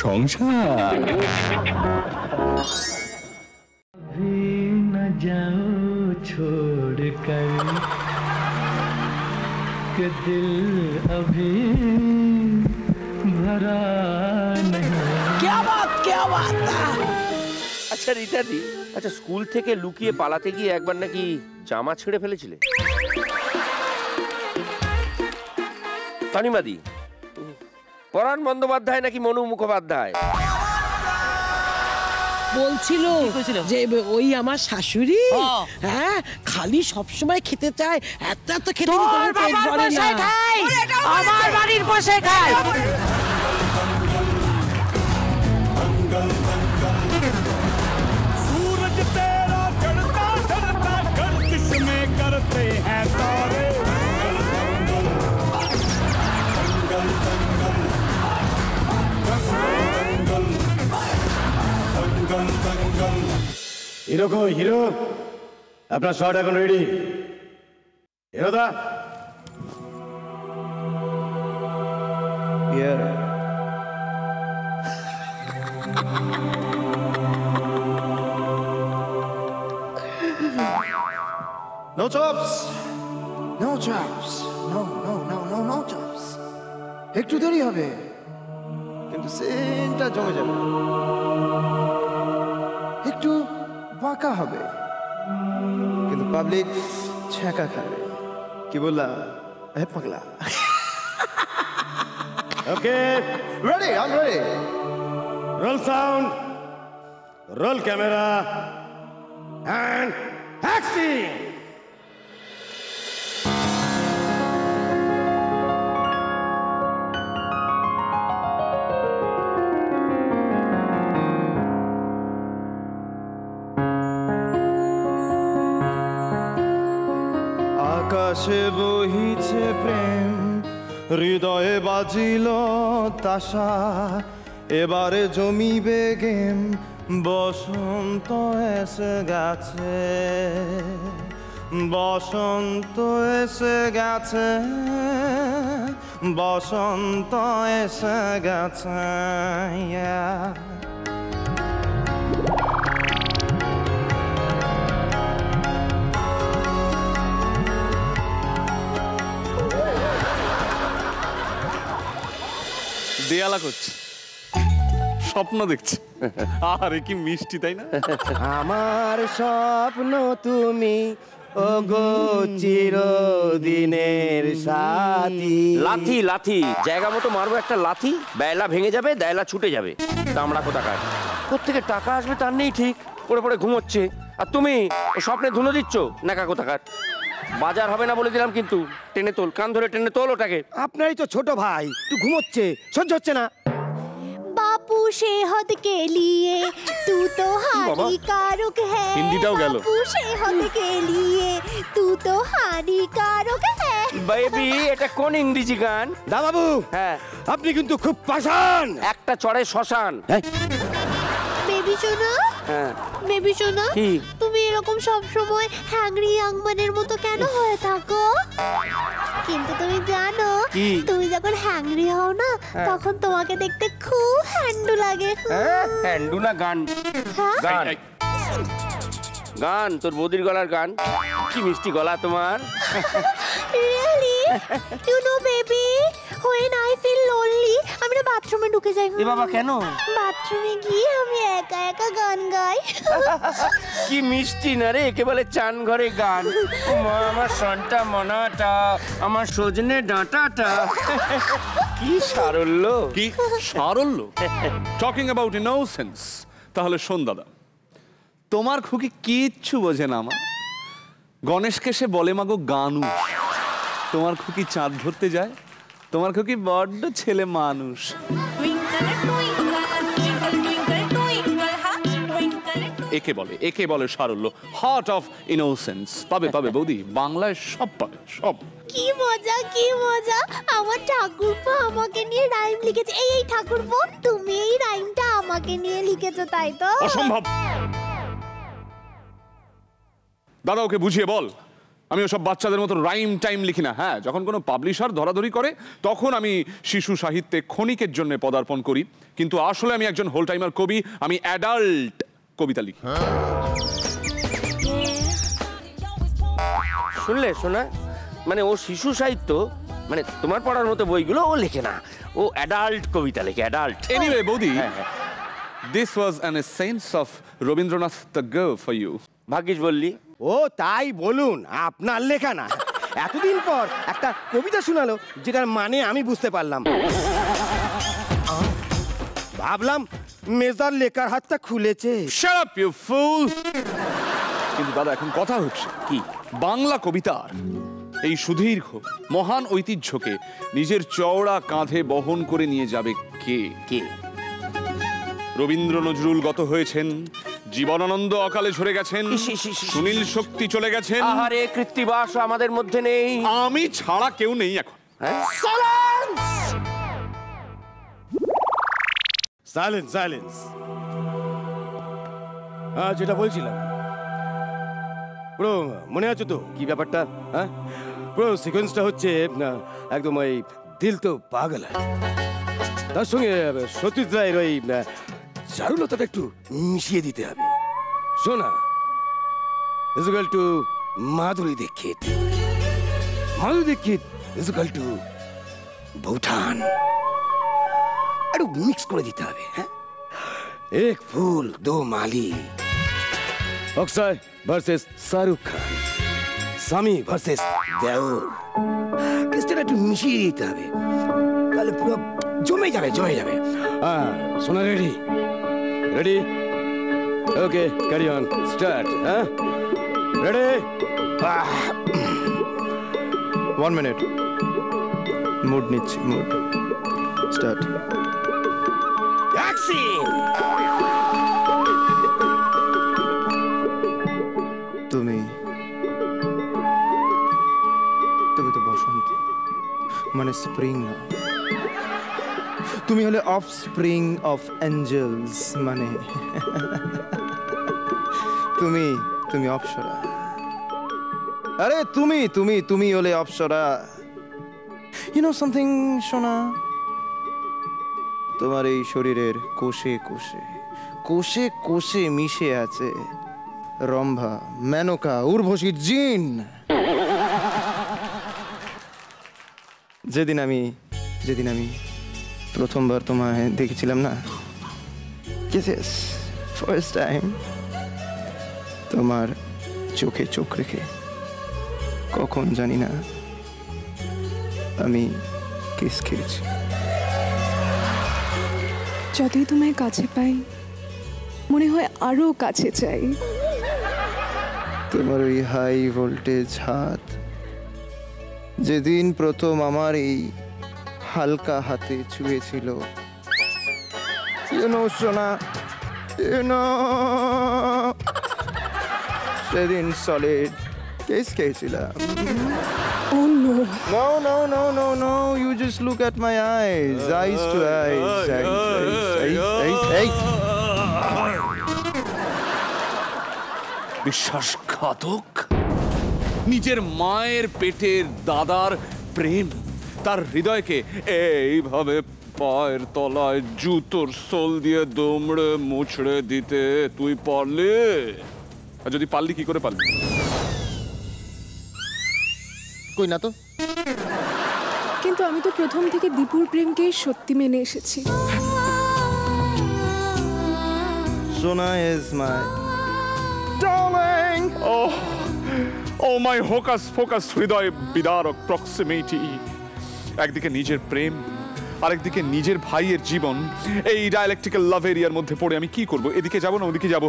সংসার। আচ্ছা রীতাদি, আচ্ছা স্কুল থেকে লুকিয়ে পালাতে গিয়ে একবার নাকি জামা ছেড়ে ফেলেছিলে? তানিমাদি, পরাণ বন্দ্যোপাধ্যায় নাকি মনু মুখোপাধ্যায় বলছিল যে ওই আমার শাশুড়ি হ্যাঁ খালি সবসময় খেতে চায়, এত খেতে পেট ভরে না। আমার বাড়ির পাশে খায়। सूरज तेरा चढ़ता चढ़ता गर्दिश में करते हैं तारे। হিরো কই হিরো? আপনার শট এখন রেডি। হিরো দা No chops. No chops. No chops. একটু দেরি হবে কিন্তু সেন্টটা জমে যাবে, একটু বাঁকা হবে কিন্তু পাবলিক ছ্যাঁকা খাবে। কি বললাম পাগলা? Okay ready, I am ready. Roll sound, roll camera and action. আকাশে বহিছে প্রেম, হৃদয়ে বাজিল তাসা, এবারে জমিবে গেম, বসন্ত এসে গেছে, বসন্ত এসে গেছে, বসন্ত এসে গেছে। দেয়ালা করছে, স্বপ্ন দেখছে। আরে কি মিষ্টি, তাই না? আমার স্বপ্ন তুমি ওগো চিরদিনের সাথী। লাথি লাথি জায়গা মতো মারবো একটা লাথি, বেলা ভেঙে যাবে, দেয়লা ছুটে যাবে। দামড়া কোথাকার, কোত্থেকে টাকা আসবে তার নেই ঠিক, পড়ে পড়ে ঘুমোচ্ছে। আর তুমি স্বপ্নে ধুলো দিচ্ছ নাকা কোথাকার। বাজার হবে না বলে দিলাম কিন্তু, টেনে তোল, কান ধরে টেনে তোল ওটাকে। আপনারই তো ছোট ভাই, একটু ঘুমোচ্ছে, সহ্য হচ্ছে না। बापू सेहत के लिए तू तो हानिकारक है। हिंदीটাও গেল। बापू सेहत के लिए तू तो हानिकारक है। বেবি এটা কোন ইংরেজি গান? দা বাবু, হ্যাঁ আপনি কিন্তু খুব পাষাণ। একটা চড়ে শ্মশান। বেবি সোনা, হ্যাঁ বেবি সোনা, কি? তুমি এরকম সব সময় হ্যাংরি ইয়াংম্যানের মতো কেন হয়ে থাকো? কিন্তু তুমি জানো তুমি যখন হ্যাংরি হও না তখন তোমাকে দেখতে খুব হ্যান্ডু লাগে। হ্যান্ডু না গান? গান গান তোর বৌদির গলার গান। কি মিষ্টি গলা তোমার। Really? You know baby, when I feel lonely, আমি না বাথরুমে ঢুকে যাই। এ বাবা কেন? বাথরুমে গিয়ে আমি একা একা গান গাই। কি মিষ্টি না রে, একেবারে চান ঘরে গান। মা আমার সন্টা মনাটা, আমার সজনে ডাঁটাটা। কি সারল্য, কি সারল্য। Talking about innocence. তাহলে শোন দাদা, তোমার খুকি কিচ্ছু বোঝে না। আমার গণেশকে সে বলে মাগো গানু। তোমার খুকি চাঁদ ধরতে যায়, তোমার খুকি বড্ড ছেলে মানুষ। একে বলে সারল্য, হার্ট অফ ইনোসেন্স। পাবে পাবে বৌদি, বাংলায় সব পাবে, সব। কি মজা, কি মজা। আমার ঠাকুরপো আমাকে নিয়ে রাইম লিখেছে। এই ঠাকুরপো, তুমি এই রাইমটা আমাকে নিয়ে লিখেছো তাই তো? অসম্ভব। দাদা ওকে বুঝিয়ে বল আমি ওসব বাচ্চাদের মতো রাইম টাইম লিখি না। হ্যাঁ, যখন কোনো পাবলিশার ধরাধরি করে তখন আমি শিশু সাহিত্যে ক্ষণিকের জন্য পদার্পণ করি, কিন্তু আসলে আমি একজন হোল টাইমার কবি। আমি অ্যাডাল্ট কবিতা লিখি। শুনলে শোনা, মানে ও শিশু সাহিত্য, মানে তোমার পড়ার মতো বইগুলো ও লেখে না, ও অ্যাডাল্ট কবিতা লেখে, অ্যাডাল্ট। এনিওয়ে বৌদি, this was an essence of Rabindranath Tagore for you. ভাগ্যিস বললি। ও তাই বলুন, আপনার লেখা না, এতদিন পর একটা কবিতা শোনালো যেটার মানে আমি বুঝতে পারলাম। ভাবলাম মেজার লেখার হাতটা খুলেছে। Shut up, you fool! কিন্তু দাদা, এখন কথা হচ্ছে কি, বাংলা কবিতার এই সুদীর্ঘ মহান ঐতিহ্যকে নিজের চওড়া কাঁধে বহন করে নিয়ে যাবে কে? কে? রবীন্দ্র নজরুল গত হয়েছেন, জীবনানন্দ অকালে ঝরে গেছেন, সুনীল শক্তি চলে গেছেন। আহারে, কৃত্তিবাস আমাদের মধ্যে নেই। আমি ছাড়া কেউ নেই এখন। Silence, silence. হ্যাঁ, যেটা বলছিলাম, পুরো মনে আছে তো কি ব্যাপারটা? হ্যাঁ, পুরো সিকোয়েন্সটা হচ্ছে একদম ওই দিল তো পাগল হয়, তার সঙ্গে সতীশ রায়ের ওই চারুলতাটা একটু মিশিয়ে দিতে হবে। শোনা, equal to Madhuri Dixit, Madhuri Dixit equal to Bhutan, একটু মিক্স করে দিতে হবে। হ্যাঁ, এক ফুল দো মালি, অক্ষয় ভার্সেস শাহরুখ খান, স্বামী ভার্সেস দেওর, কিসটা একটু মিশিয়ে দিতে হবে, তাহলে পুরো জমে যাবে, জমে যাবে। হ্যাঁ, শোনা, ready? Ready? Okay, carry on, start. হ্যাঁ, রেডি? 1 মিনিট, মুড নিচ্ছি, মুড স্টার্ট। অ্যাকশন! তুমি তো বসন্তী, মানে স্প্রিং না। তুমি হলে অফ স্প্রিং অফ অ্যাঞ্জেলস, মানে তুমি অপ্সরা। আরে তুমি হলে অপ্সরা। ইউ নো সামথিং সোনা, তোমার এই শরীরের কোষে কোষে কোষে কোষে মিশে আছে রম্ভা, মেনকা, উর্বশীর জিন। যেদিন আমি প্রথমবার তোমায় দেখেছিলাম না, ফার্স্ট টাইম, তোমার চোখে চোখ রেখে কখন জানি না আমি কিস খেয়েছি। যতই তোমায় কাছে পাই মনে হয় আরো কাছে চাই। তোমার ওই হাই ভোল্টেজ হাত যেদিন প্রথম আমার এই হালকা হাতে ছুঁয়েছিল, সোনা, সেদিন সলিড কেস খেয়েছিলাম। Oh no. No. You just look at my eyes. Eyes to eyes. Eyes. বিশ্বাসঘাতক! নিজের মায়ের পেটের দাদার প্রেম তার হৃদয়কে এইভাবে পায়ের তলায় জুতোর সোল দিয়ে দমড়ে মুছড়ে দিতে তুই পারলে? আর যদি পারলি, কি করে পারলি? কই না তো। কিন্তু আমি তো প্রথম থেকে দীপুর প্রেমকেই সত্যি মেনে এসেছি। সোনা is my darling. Oh my hocus pocus হৃদয় বিদারক প্রক্সিমিটি। একদিকে নিজের প্রেম, আরেকদিকে নিজের ভাইয়ের জীবন, এই ডায়ালেকটিক্যাল লাভ এরিয়ার মধ্যে পড়ে আমি কি করব? এদিকে যাব না ওদিকে যাব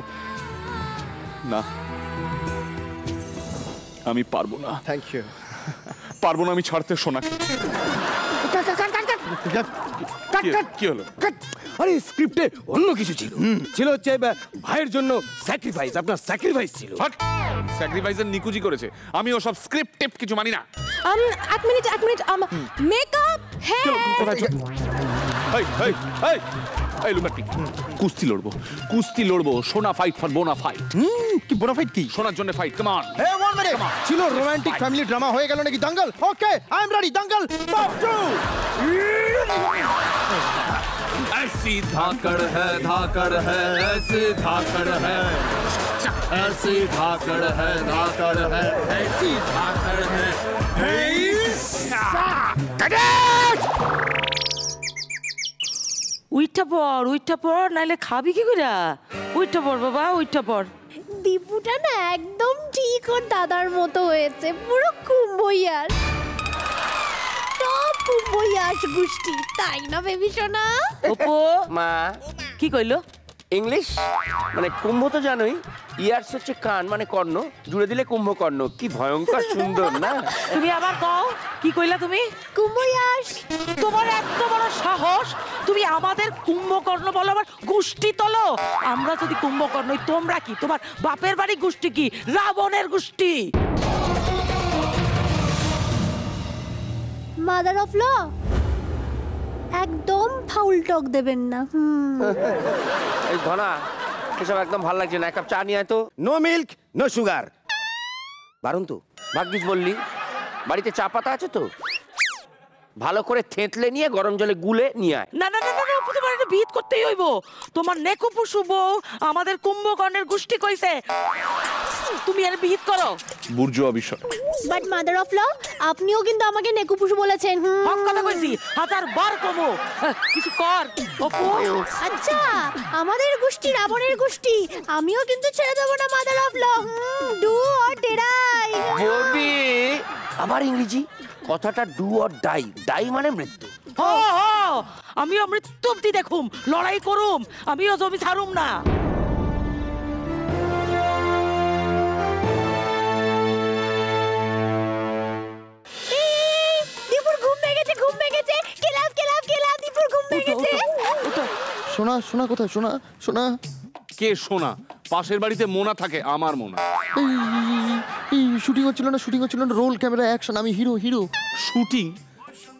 না, আমি পারবো না। Thank you. পারবো না আমি ছাড়তে সোনাকে। কি হলো? আরে স্ক্রিপ্টে অন্য কিছু ছিল হচ্ছে ভাইয়ের জন্য স্যাক্রিফাইস, আপনার স্যাক্রিফাইস ছিল। স্যাক্রিফাইসের নিকুজি করেছে। আমি ওসব স্ক্রিপ্ট টেপ কিছু মানি না। এক মিনিট মেকআপ। হ্যাঁ, এই লুকাটি কুস্তি লড়বো সোনা ফাইট ফর বোনা ফাইট। কি বোনাফাইড কি? সোনার জন্য ফাইট, কাম অন। এই ওয়ান মিনিট, ছিল রোমান্টিক ফ্যামিলি ড্রামা হয়ে গেল নাকি Dangal? Okay I am ready, Dangal part 2। ऐसी धाकड़ है ऐसी धाकड़ है ऐसी धाकड़ है ऐसी धाकड़ है। উইঠা পড় নাইলে খাবি কি করে? উইঠা পড় বাবা, উইঠা পড়। দীপুটা না একদম ঠিক ওর দাদার মতো হয়েছে, পুরো কুম্ভইয়ার, সব কুম্ভইয়ার গোষ্ঠী, তাই না বেবি সোনা? ওপো মা কি কইলো? ইংলিশ মানে কুম্ভ তো জানোই, ইয়ার্স হচ্ছে কান মানে কর্ণ, জুড়ে দিলে কুম্ভকর্ণ। কি ভয়ঙ্কর সুন্দর না? তুমি আবার কও, কি কইলা তুমি? কুম্ভইয়ার। তোমার এত বড় সাহস, তুমি আমাদের কুম্ভকর্ণ বলো, আবার গোষ্ঠী তোলো। আমরা যদি কুম্ভকর্ণ, তোমরা কি? তোমার বাপের বাড়ি গোষ্ঠী কি? রাবণের গোষ্ঠী। মাদার অফ ল, একদম ফাউল টক দেবেন না। এই ধনা, এসব একদম ভালো লাগছে না। এক কাপ চা নিয়ে আয় তো। No milk no sugar. বারণ তো, ভাগ্যিস বললি। বাড়িতে চা পাতা আছে তো? ভালো করে থেতলে নিয়ে গরম জলে গুলে নিয়ে আয়। না না না না, তোমার এটা বিহিত করতেই হইব। তোমার নেকুপুসু বউ আমাদের কুম্ভকর্ণের গোষ্ঠী কইছে, তুমি এর বিহিত করো। বুর্জোয়া বিষয়। বাট মাদার অফ ল, আপনিও কিন্তু আমাকে নেকুপুসু বলেছেন। হক কথা কইছি, 1000 কমো। কিছু কর অপু। আচ্ছা, আমাদের গোষ্ঠী রাবণের গোষ্ঠী, আমিও কিন্তু ছেড়ে দেবো না mother of law. Do or die. Bobby, আবার ইংরেজি কথাটা ডু অর ডাই। ডাই মানে মৃত্যু। আমিও মৃত্যু অব্দি দেখুম, লড়াই করুম, আমিও জমি ছাড়ুম না। দীপুর ঘুম ভেঙেছে, ঘুম ভেঙেছে। কেলাব কেলাব কেলাব, দীপুর ঘুম ভেঙেছে। সোনা সোনা কোথায়? সোনা সোনা কে সোনা? পাশের বাড়িতে মোনা থাকে, আমার মোনা। এই শুটিং হচ্ছিল না, রোল ক্যামেরা অ্যাকশন, আমি হিরো। শুটিং?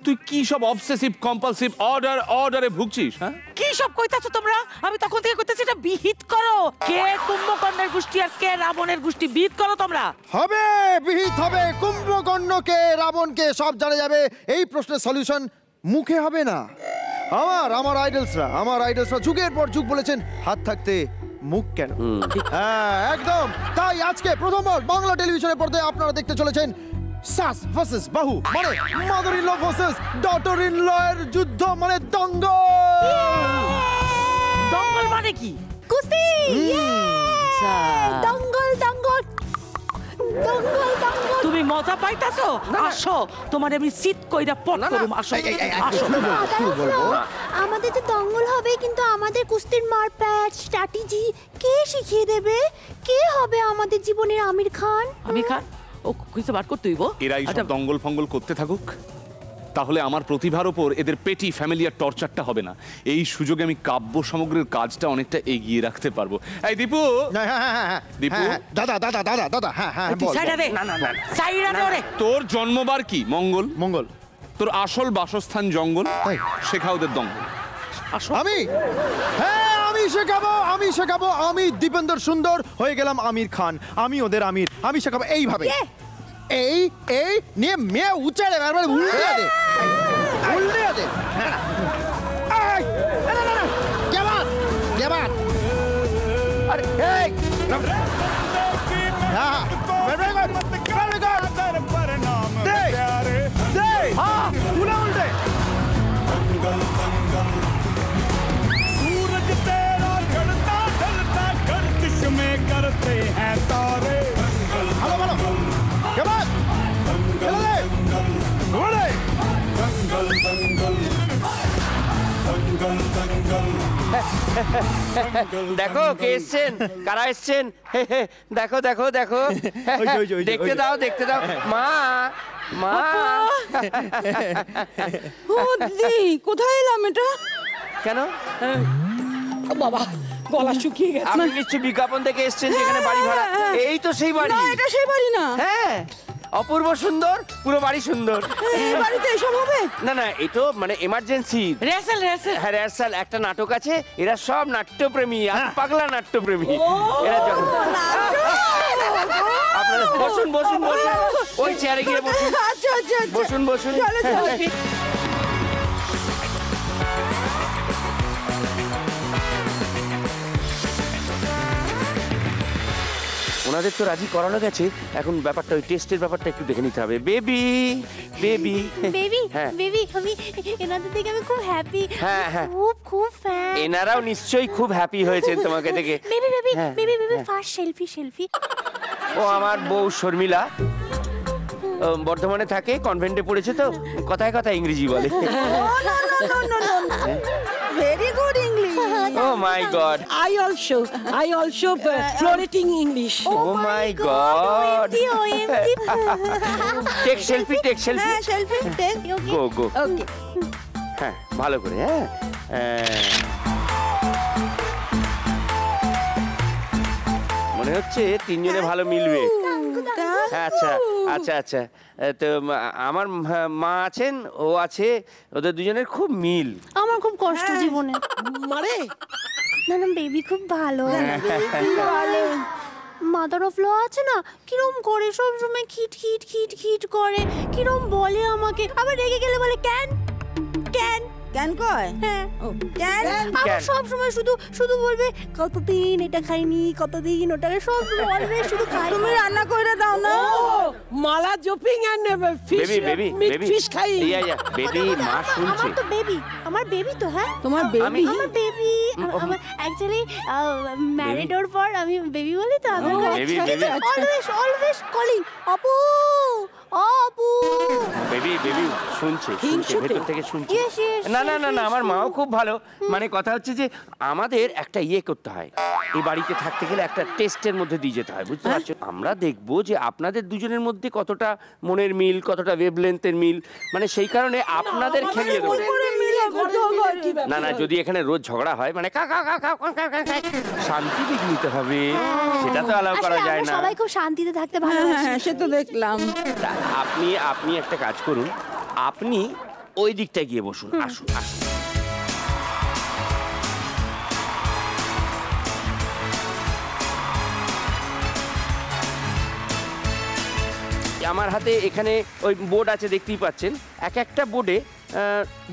তুই কি সব অবসেসিভ কম্পালসিভ অর্ডারে ভুগছিস? হ্যাঁ, কি সব কইতাছো তোমরা? আমি তখন থেকে কইতাছি এটা বিহিত করো। কে কুম্ভকর্ণের গোষ্ঠী আর কে রাবণের গোষ্ঠী, বিহিত করো তোমরা। হবে, বিহিত হবে। কুম্ভকর্ণকে রাবণকে সব জানা যাবে। এই প্রশ্নের সলিউশন মুখে হবে না। আমার আইডলসরা যুগের পর যুগ বলেছেন, হাত থাকতে মুখ কেন? হ্যাঁ একদম। তাই আজকে প্রথমবার বাংলা টেলিভিশনের পর্দায় আপনারা দেখতে চলেছেন সাস ভার্সেস বাহু, মানে mother in law versus daughter in law এর যুদ্ধ, মানে দঙ্গল। দঙ্গল মানে কি? কুস্তি। দঙ্গল দঙ্গল দঙ্গল দঙ্গল। তুমি মজা পাইতাছো? আসো, তোমার আমি সিট কইরা পট করুম। আসো আসো। আমাদের যে দঙ্গল হবে, কিন্তু আমাদের কুস্তির মারপ্যাচ স্ট্র্যাটেজি কে শিখিয়ে দেবে? কে হবে আমাদের জীবনের আমির খান? আমির খান? ও কইছে বার করতে হইব। এরাই সব দঙ্গল ফঙ্গল করতে থাকুক, তাহলে আমার প্রতিভার উপর এদের পেটি ফ্যামিলিয়ার টর্চারটা হবে না। এই সুযোগে আমি কাব্য সমগ্রের কাজটা অনেকটা এগিয়ে রাখতে পারবো। এই দীপু, দীপু দাদা হ্যাঁ সাইডা দে। না না না, সাইডা দে ওরে। তোর জন্মবার কি? মঙ্গল। তোর আসল বাসস্থান জঙ্গল। শেখা ওদের দঙ্গল। আমি শেখাবো। আমি দীপেন্দর সুন্দর হয়ে গেলাম আমির খান। আমি ওদের আমির। আমি শেখাবো এইভাবে। এই নিয়ে মেয়ে উচ্চারে উল্টে দে। আরে এই सूरज तेरा चढ़ता ढलता गर्दिश में करते हैं तारे। দেখো কে এসছেন, কারা এসছেন। দেখো দেখো দেখো, দেখতে দাও মা। কোথায় এলাম এটা? কেন বাবা, গলা শুকিয়ে গেছে। আপনি নিশ্চয়ই বিজ্ঞাপন থেকে এসছেন, যেখানে বাড়ি ভাড়া। এই তো সেই বাড়ি। না, এটা সেই বাড়ি না। হ্যাঁ, অপূর্ব সুন্দর, পুরো বাড়ি সুন্দর। বাড়িতে এসব হবে? না না, এটো মানে এমার্জেন্সি রিহার্সাল রিহার্সাল। হ্যাঁ, রিহার্সাল। একটা নাটক আছে, এরা সব নাট্যপ্রেমী, পাগলা নাট্যপ্রেমী এরা। যখন আপনারা বসুন বসুন বসুন, ওই চেয়ারে গিয়ে বসুন। আচ্ছা আচ্ছা বসুন বসুন। ওনাদের তো রাজি করানো গেছে, এখন ব্যাপারটা ওই টেস্টের ব্যাপারটা একটু দেখে নিতে হবে। বেবি বেবি বেবি হ্যাঁ বেবি, আমি এনাদের দেখে আমি খুব হ্যাপি। হ্যাঁ হ্যাঁ, খুব খুব ফ্যান। এনারাও নিশ্চয়ই খুব হ্যাপি হয়েছেন তোমাকে দেখে। বেবি বেবি হ্যাঁ, বেবি বেবি, হ্যাঁ। First selfie selfie. ও আমার বউ শর্মিলা, বর্ধমানে থাকে, কনভেন্টে পড়েছে, তো কথায় কথায় ইংরেজি বলে। Very good English. Oh my God, I also floating English. Oh my God. OMG. Take selfie, take selfie. হ্যাঁ selfie take. Go go. Okay. হ্যাঁ, ভালো করে। হ্যাঁ, মনে হচ্ছে তিনজনে ভালো মিলবে। আচ্ছা আচ্ছা আচ্ছা, তো আমার মা আছেন, ও আছে, ওদের দুজনের খুব মিল। আমার খুব কষ্ট জীবনে। মানে না না, বেবি খুব ভালো। মাদার অফ ল আছে না, কিরম করে সব সময় খিট খিট খিট খিট করে, কিরম বলে আমাকে, আবার রেগে গেলে বলে ক্যান ক্যান কেন কয়? হ্যাঁ কেন? আবার সব সময় শুধু শুধু বলবে কতদিন এটা খাইনি, কতদিন ওটা, সব বলবে শুধু খাই। তুমি রান্না করে দাও না। মালা জপিং and fish, baby baby baby fish খাই। ইয়া ইয়া, বেবি মা শুনছে। আমার তো বেবি, আমার বেবি তো। হ্যাঁ, তোমার বেবি? আমার বেবি। আমার অ্যাকচুয়ালি ম্যারিড ওর পর আমি বেবি বলি তো। Baby baby always always calling আপু আপু। বেবি বেবি শুনছে, শুনছে, ভেতর থেকে শুনছে। Yes, yes, না না না না, yes, আমার মাও খুব ভালো। মানে কথা হচ্ছে যে আমাদের একটা ইয়ে করতে হয়, এই বাড়িতে থাকতে গেলে একটা টেস্টের মধ্যে দিয়ে যেতে হয়, বুঝতে পারছো? আমরা দেখবো যে আপনাদের দুজনের মধ্যে কতটা মনের মিল, কতটা ওয়েভলেন্থের মিল, মানে সেই কারণে আপনাদের খেলিয়ে দেবো। না না, যদি এখানে রোজ ঝগড়া হয়, মানে শান্তি বিঘ্নিত হবে, সেটা তো অ্যালাউ করা যায় না। সবাই খুব শান্তিতে থাকতে হ্যাঁ ভালোবাসে। হ্যাঁ, সে তো দেখলাম। আপনি একটা কাজ করুন, আপনি ওই দিকটা গিয়ে বসুন। আসুন আসুন। আমার হাতে এখানে ওই বোর্ড আছে, দেখতেই পাচ্ছেন। এক একটা বোর্ডে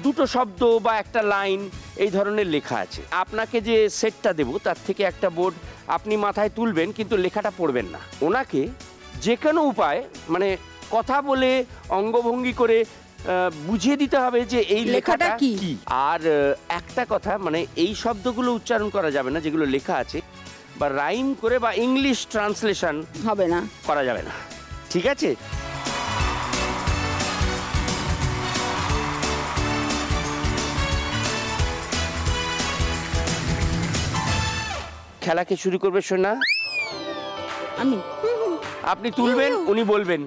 দুটো শব্দ বা একটা লাইন এই ধরনের লেখা আছে। আপনাকে যে সেটটা দেবো তার থেকে একটা বোর্ড আপনি মাথায় তুলবেন, কিন্তু লেখাটা পড়বেন না। ওনাকে যে কোনো উপায়, মানে কথা বলে, অঙ্গভঙ্গি করে বুঝিয়ে দিতে হবে যে এই লেখাটা কি। আর একটা কথা, মানে এই শব্দগুলো উচ্চারণ করা যাবে না যেগুলো লেখা আছে, বা রাইম করে বা ইংলিশ ট্রান্সলেশন হবে না, করা যাবে না, ঠিক আছে? খেলাকে শুরু করবে সোনা। আমি আপনি তুলবেন, উনি বলবেন।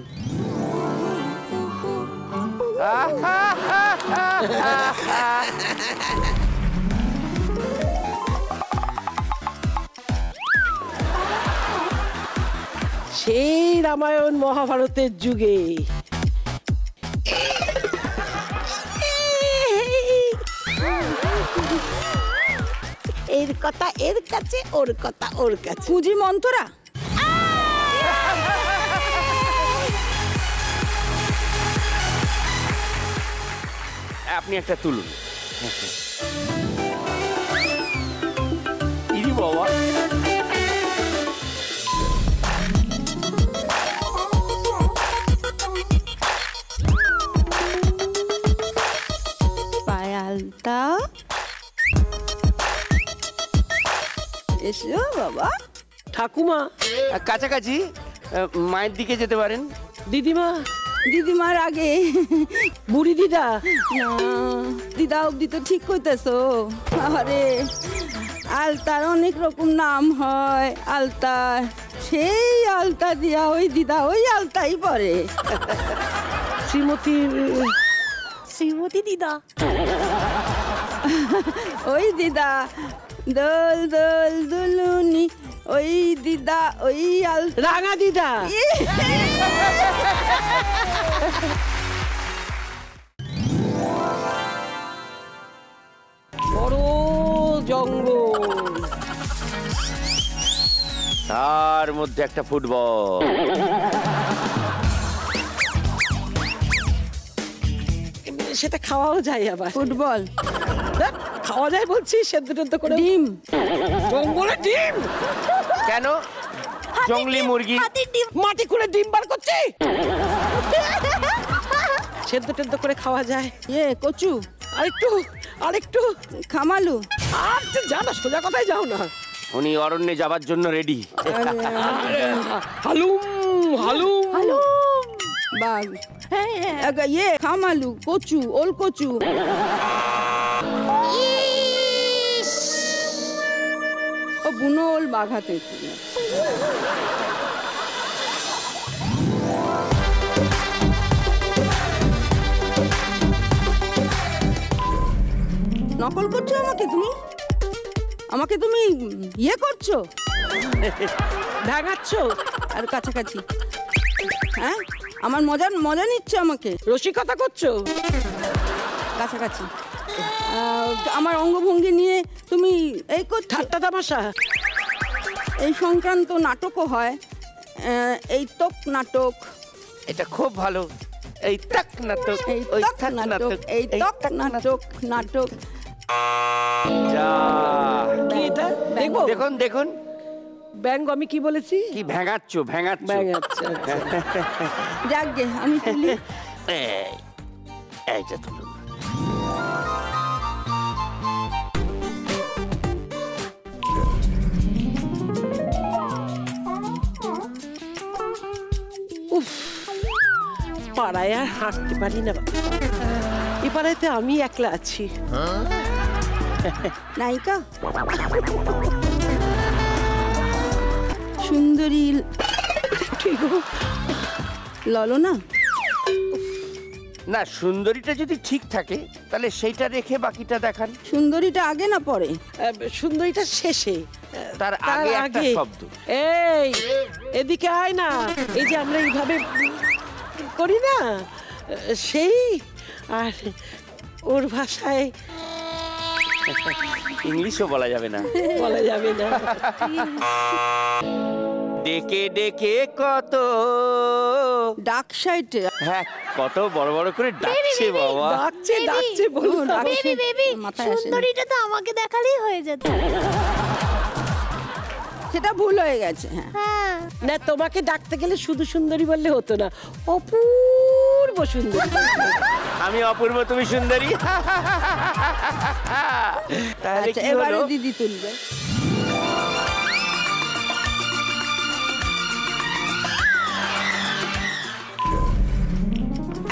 সেই রামায়ণ মহাভারতের যুগে এর কথা এর কাছে, ওর কথা ওর কাছে। পুঁজি মন্তরা। আপনি একটা তুলুন। ইরি বাবা, পায়ালটা এসো বাবা। ঠাকুমা, কাছাকাছি মায়ের দিকে যেতে পারেন। দিদিমা, দিদিমার আগে বুড়ি দিদা। না, দিদা অব্দি তো ঠিক কইতেছো। আরে আলতার অনেক রকম নাম হয়। আলতা, সেই আলতা দিয়া ওই দিদা ওই আলতাই পরে। শ্রীমতী, শ্রীমতী দিদা। ওই দিদা দোল দোল দুলুনি ওই দিদা ওই আলতা রাঙা দিদা। বড় জঙ্গল, তার মধ্যে একটা ফুটবল। সেটা খাওয়াও যায় আবার। ফুটবল দেখ, খাওয়া যায় বলছি, সেদ্ধ টেদ্ধ করে। ডিম, জঙ্গলে ডিম কেন? জঙ্গলি মুরগি। মাটি খুঁড়ে ডিম বার করছে। সেদ্ধ টেদ্ধ করে খাওয়া যায়। কচু, আরেকটু খামালু। আর জানা, সোজা কথাই যাও না। উনি অরণ্যে যাবার জন্য রেডি। হালুম হালুম হালুম বাঘ, খামালু, কচু, ওল কচু। ও বুনো ওল বাঘাতে। নকল করছো আমাকে তুমি ইয়ে করছো, ভাঙাচ্ছ আর কাছাকাছি। হ্যাঁ, আমার মজা নিচ্ছ আমাকে, রসিকতা করছো কাছাকাছি। আমার অঙ্গভঙ্গি নিয়ে তুমি এই করছো ঠাট্টা তামাশা। এই সংক্রান্ত নাটকও হয়, এই তক নাটক। এটা খুব ভালো। এই তাক নাটক, এই তক নাটক, এই তক নাটক। যা কি এটা? দেখো, দেখুন ব্যাঙ্গ। আমি কি বলেছি? কি ভেঙাচ্ছ? যাকগে, আমি তুলি। এইটা তুলুন। পাড়ায় আর হাঁটতে পারি না। এই পাড়াইতে আমি একলা আছি। নায়িকা সুন্দরী ললনা। না, সুন্দরীটা যদি ঠিক থাকে তাহলে সেইটা রেখে বাকিটা দেখান। সুন্দরীটা আগে না পরে? সুন্দরীটা শেষে, তার আগে একটা শব্দ। এই এদিকে আয় না। এই যে আমরা এইভাবে করি না, সেই। আর ওর ভাষায় ইংলিশও বলা যাবে না। ডেকে ডেকে কত ডাক সাইটে, হ্যাঁ, কত বড় বড় করে ডাকছে বাবা। ডাকছে বলুন। সুন্দরীটা তো আমাকে দেখালেই হয়ে যেত। সেটা ভুল হয়ে গেছে। হ্যাঁ, না, তোমাকে ডাকতে গেলে শুধু সুন্দরী বললে হতো না, অপূর্ব সুন্দরী। আমি অপূর্ব, তুমি সুন্দরী। তাহলে কি এবারে হলো? দিদি তুলবে।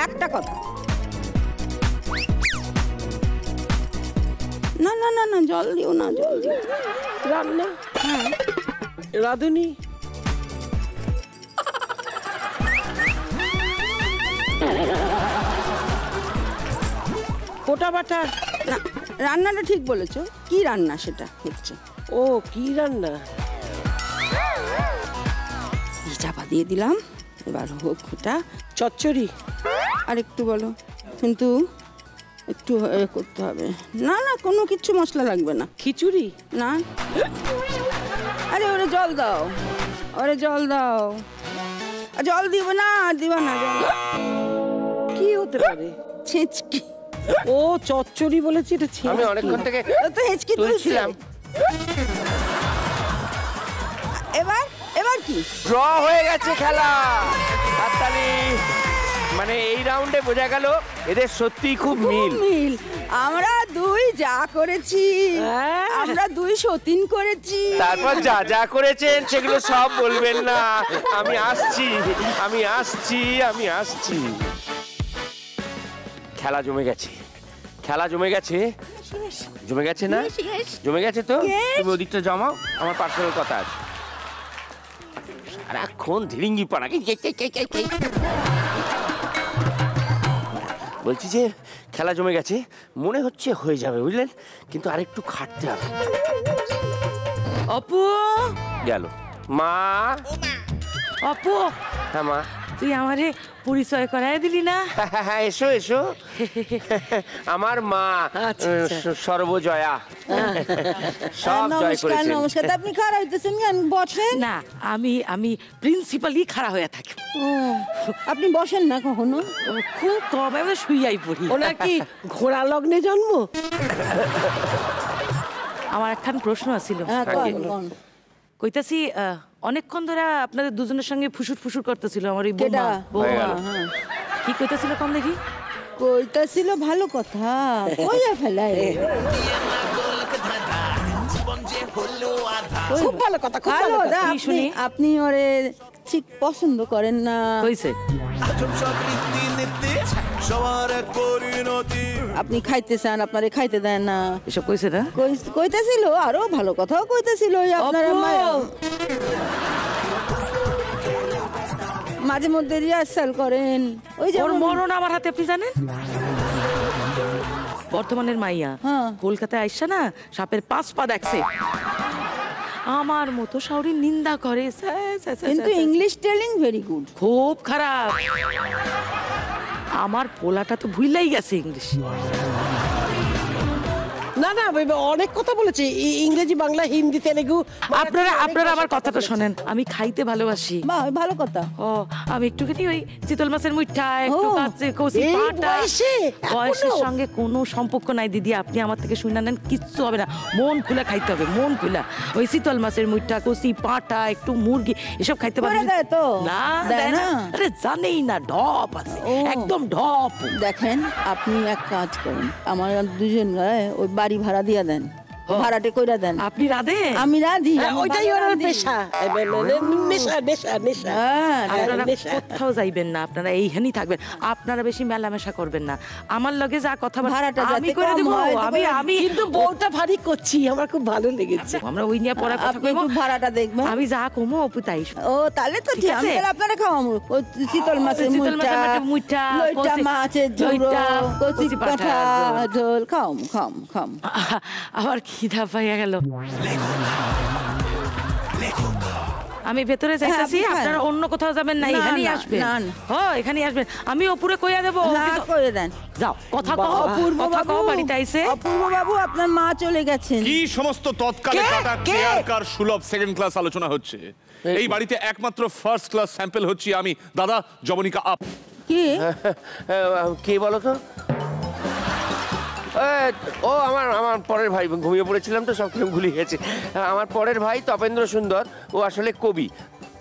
একটা কথা, না, জল দিও না, জল দিও। রান্না, হ্যাঁ, রাঁধুনি। কোটা বাটা। রান্নাটা ঠিক বলেছো। কি রান্না সেটা হচ্ছে? ও, কি রান্না? চাপা দিয়ে দিলাম, এবার হোক ওটা। চচ্চড়ি। আর একটু বলো, কিন্তু একটু করতে হবে। না, কোনো কিছু মশলা লাগবে না। খিচুড়ি না, আরে ওরে জল দাও, জল দিব না, দিবা না জল। কি হতে পারে? ছেঁচকি। ও, চচ্চড়ি বলেছি, এটা আমি অনেকক্ষণ থেকে তো হেঁচকি তুলছিলাম। এবার কি ড্র হয়ে গেছে খেলা। হাততালি। মানে এই রাউন্ডে বোঝা গেল এদের সত্যি খুব মিল। আমরা দুই যা করেছি, আমরা দুই সতীন করেছি। তারপর যা যা করেছেন সেগুলো সব বলবেন না। আমি আসছি। খেলা জমে গেছে না? জমে গেছে তো? তুমি ওদিকটা জমাও, আমার পার্সোনাল কথা আছে। আর এখন ধিরিঙ্গি পাড়া বলছি যে খেলা জমে গেছে, মনে হচ্ছে হয়ে যাবে, বুঝলেন? কিন্তু আরেকটু খাটতে হবে। অপু গেল। মা। অপু হ্যাঁ মা। তুই আমারে পরিচয় করায় দিলি না? হ্যাঁ এসো এসো। আমার মা সর্বজয়া, সব জয় নমস্কার করেছেন। নমস্কার। তা আপনি খারাপ হইতেছেন কেন? বসেন না, আমি প্রিন্সিপালই খাড়া হয়ে থাকি। ও, আপনি বসেন না কখনো? খুব কম আমি শুইয়াই পড়ি। ওনার কি ঘোড়া লগ্নে জন্ম? আমার একখান প্রশ্ন আছিল। হ্যাঁ, কোন, কোন? কইতাছি অনেকক্ষণ ধরে আপনাদের দুজনের সঙ্গে ফুসুর ফুসুর করতেছিল আমার এই কেডা? বৌমা। হ্যাঁ। কি কইতাছিল কম দেখি? কইতাছিল ভালো কথা, কইয়া ফেলাই। খুব ভালো কথা, খুব ভালো ভালো কথা। দা, কি শুনি? আপনি ওরে ঠিক পছন্দ করেন না। কইছে আপনি খাইতে চান, আপনারে খাইতে দেন না। এসব কইছে না? কইতেছিল, আরো ভালো কথাও কইতেছিল। ওই আপনারা মাঝে মধ্যে রিহার্সাল করেন। ওই যে ওর মরণ আমার হাতে, আপনি জানেন? বর্তমানের মাইয়া হ্যাঁ। কলকাতায় আইসা না সাপের 5 পা দেখছে। আমার মতো শাওরি নিন্দা করে, কিন্তু ইংলিশ টেলিং ভেরি গুড। খুব খারাপ। আমার পোলাটা তো ভুইলাই গেছে ইংলিশ। না না, অনেক কথা বলেছে, ইংরেজি, বাংলা, হিন্দি, তেলেগু। আপনারা আমার কথাটা শোনেন। আমি খাইতে ভালোবাসি। বাহ, ভালো কথা। ও, আমি একটুখানি ওই চিতল মাছের মুইঠা, একটু কাঁচে কচি এই পাটা। বয়সে? বয়সের এখনো? সঙ্গে কোনো সম্পর্ক নাই দিদি, আপনি আমার থেকে শুনে নেন, কিচ্ছু হবে না। মন খুলে খাইতে হবে, মন খুলে। ওই চিতল মাছের মুইঠা, কচি পাটা, একটু মুরগি, এসব খাইতে পারবেন? দেয় তো? না, দেয় দেয় না। না? আরে জানেই না, ঢপ আছে, ও। একদম ঢপ। দেখেন, আপনি এক কাজ করেন, আমার দুজন ওই বাড়ি ভাড়া দিয়ে দেন, ভাড়াটে কইরা দেন। আপনি রাধে? আমি রাধি। ওইটাই ওর পেশা, নেশা নেশা নেশা। হ্যাঁ, আপনারা নেশা। কোথাও যাইবেন না, আপনারা এইখানেই থাকবেন। আপনারা বেশি মেলামেশা করবেন না। আমার লগে যা কথা ভাড়াটা আমি যাতে করে কম দেব। হয়, আমি কিন্তু বউটা ভারী করছি, আমার খুব ভালো লেগেছে। আমরা ওই নিয়ে পড়া কথা আপনি কইবো। একটু ভাড়াটা দেখবেন। আমি যা কমো অপু তাই। ও, তাহলে তো ঠিক ঠিক আছে। আছে। আমি আপনারা খাওয়াবো ওই চিতল মাছের চিতল মাছের মুইঠা, মুইঠা, লইটা কচি- মাছের ঝোল, লইটা, কচি কচি পাঠা পাঠার ঝোল। খাও খাও খাও। আবার খিদা পাইয়া গেল। আমি ভেতরে যাইতাছি, হ্যাঁ, আপনারা অন্য কোথাও যাবেন না, না, এখানেই না, আসবেন। না, না। হ্যাঁ, এখানেই আসবেন। আমি অপুরে কইয়া দেব। হ্যাঁ, করে দেন। যাও, কথা কও, অপূর্ব কথা কও, বাবু, বাড়িতে আইছে। অপূর্ব বাবু, আপনার মা চলে গেছেন। কি সমস্ত তৎকালে কাটা চেয়ার কার সুলভ সেকেন্ড ক্লাস আলোচনা হচ্ছে? এই বাড়িতে একমাত্র ফার্স্ট ক্লাস স্যাম্পল হচ্ছি আমি, দাদা জবনিকা আপ। কি? কে বলো তো? ও আমার পরের ভাই, ঘুমিয়ে পড়েছিলাম তো, সব কিছু ভুলে গেছে। আমার পরের ভাই তপেন্দ্র সুন্দর, ও আসলে কবি।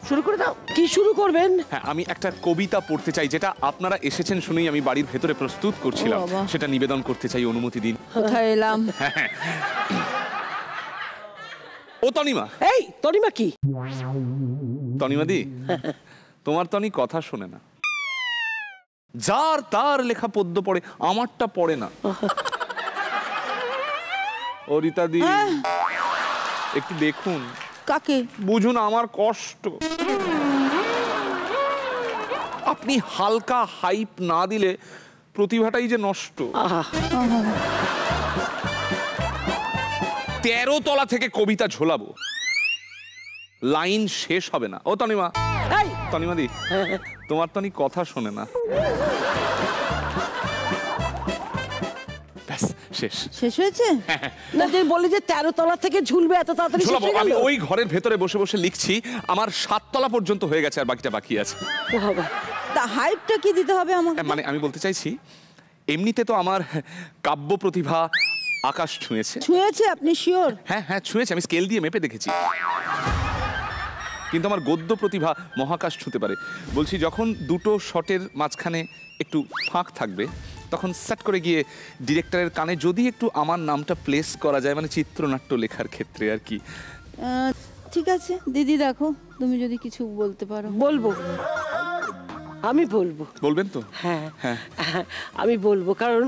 শুরু করে দাও। কি শুরু করবেন? হ্যাঁ, আমি একটা কবিতা পড়তে চাই, যেটা আপনারা এসেছেন শুনেই আমি বাড়ির ভেতরে প্রস্তুত করছিলাম। ও বাবা। সেটা নিবেদন করতে চাই, অনুমতি দিন। কোথায় এলাম? ও তনিমা। এই তনিমা কি? তনিমা দি, তোমার তনি কথা শোনে না। যার তার লেখা পদ্য পড়ে, আমারটা পড়ে না। ও রীতা দি, একটু দেখুন, কাকে? বুঝুন আমার কষ্ট। আপনি হালকা হাইপ না দিলে প্রতিভাটাই যে নষ্ট। 13 তলা থেকে কবিতা ঝোলাবো, লাইন শেষ হবে না। ও তনিমা, তনিমা দি, তোমার তনি কথা শোনে না। ব্যাস, শেষ। শেষ হয়েছে? না, যে বলে যে 13 তলা থেকে ঝুলবে, এত তাড়াতাড়ি শেষ ঝোলাবো। হয়ে আমি গেল? ওই ঘরের ভেতরে বসে বসে লিখছি, আমার 7 তলা পর্যন্ত হয়ে গেছে, আর বাকিটা বাকি আছে। ও বাবা। তা হাইপটা কি দিতে হবে আমাকে? মানে আমি বলতে চাইছি, এমনিতে তো আমার কাব্য প্রতিভা আকাশ ছুঁয়েছে। ছুঁয়েছে? আপনি শিওর? হ্যাঁ হ্যাঁ, ছুঁয়েছে, আমি স্কেল দিয়ে মেপে দেখেছি। কিন্তু আমার গদ্য প্রতিভা মহাকাশ ছুঁতে পারে। বলছি, যখন দুটো শটের মাঝখানে একটু ফাঁক থাকবে, তখন সেট করে গিয়ে ডিরেক্টরের কানে যদি একটু আমার নামটা প্লেস করা যায়, মানে চিত্রনাট্য লেখার ক্ষেত্রে আর কি। ঠিক আছে দিদি, দেখো তুমি যদি কিছু বলতে পারো। বলবো, আমি বলবো। বলবেন তো? হ্যাঁ হ্যাঁ, আমি বলবো, কারণ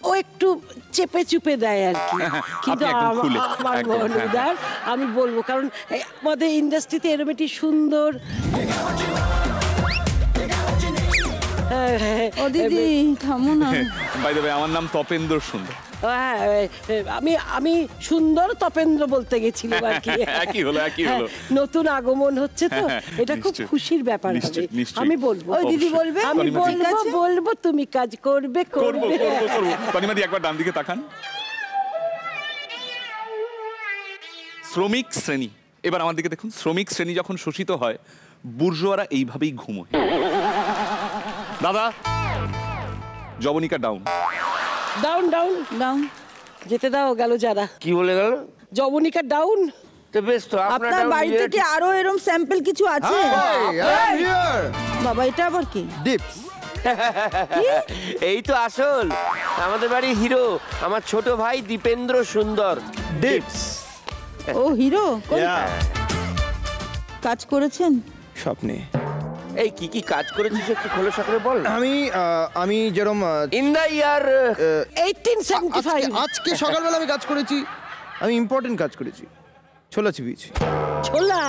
ও একটু চেপে চুপে দেয় আর কি। কিন্তু আপনি একদম খুলে, আমার একদম, হ্যাঁ, মনুদার আমি বলবো, কারণ আমাদের ইন্ডাস্ট্রিতে এরকম একটি সুন্দর। ও দিদি, থামো না। বাই দ্য ওয়ে, আমার নাম তপেন্দ্র সুন্দর। হ্যাঁ, আমি আমি সুন্দর তপেন্দ্র বলতে গেছিলাম আর কি। একই হলো, একই হলো। নতুন আগমন হচ্ছে তো, এটা খুব নিশ্চয়ই, খুশির ব্যাপার হবে। নিশ্চয়ই, নিশ্চয়ই। আমি বলবো, ওই দিদি বলবে, আমি তনিমা দি। বলবো তুমি কাজ করবে করবো করবে। করবো করবো। তনিমাদি একবার ডান দিকে তাকান। শ্রমিক শ্রেণী, এবার আমার দিকে দেখুন। শ্রমিক শ্রেণী যখন শোষিত হয়, বুর্জোয়ারা এইভাবেই ঘুমোয়। দাদা, জবনিকা ডাউন। Down down down. যেতে দাও, গেল যারা। কি বলে গেল? যবনিকা ডাউন। তো বেশ তো, আপনার বাড়িতে কি আরো এরকম স্যাম্পল কিছু আছে? বাবা, এটা আবার কি? ডিপস। এই তো আসল আমাদের বাড়ির হিরো, আমার ছোট ভাই দীপেন্দ্র সুন্দর। ডিপস। ও হিরো, কাজ করেছেন স্বপ্নে। এই কি কি কাজ করেছিস একটু খোলসা করে বল। আমি যেরকম ইন দ্য ইয়ার 1875। আজকে সকালবেলা আমি কাজ করেছি, আমি ইম্পর্টেন্ট কাজ করেছি, ছোলা চিবিয়েছি। ছোলা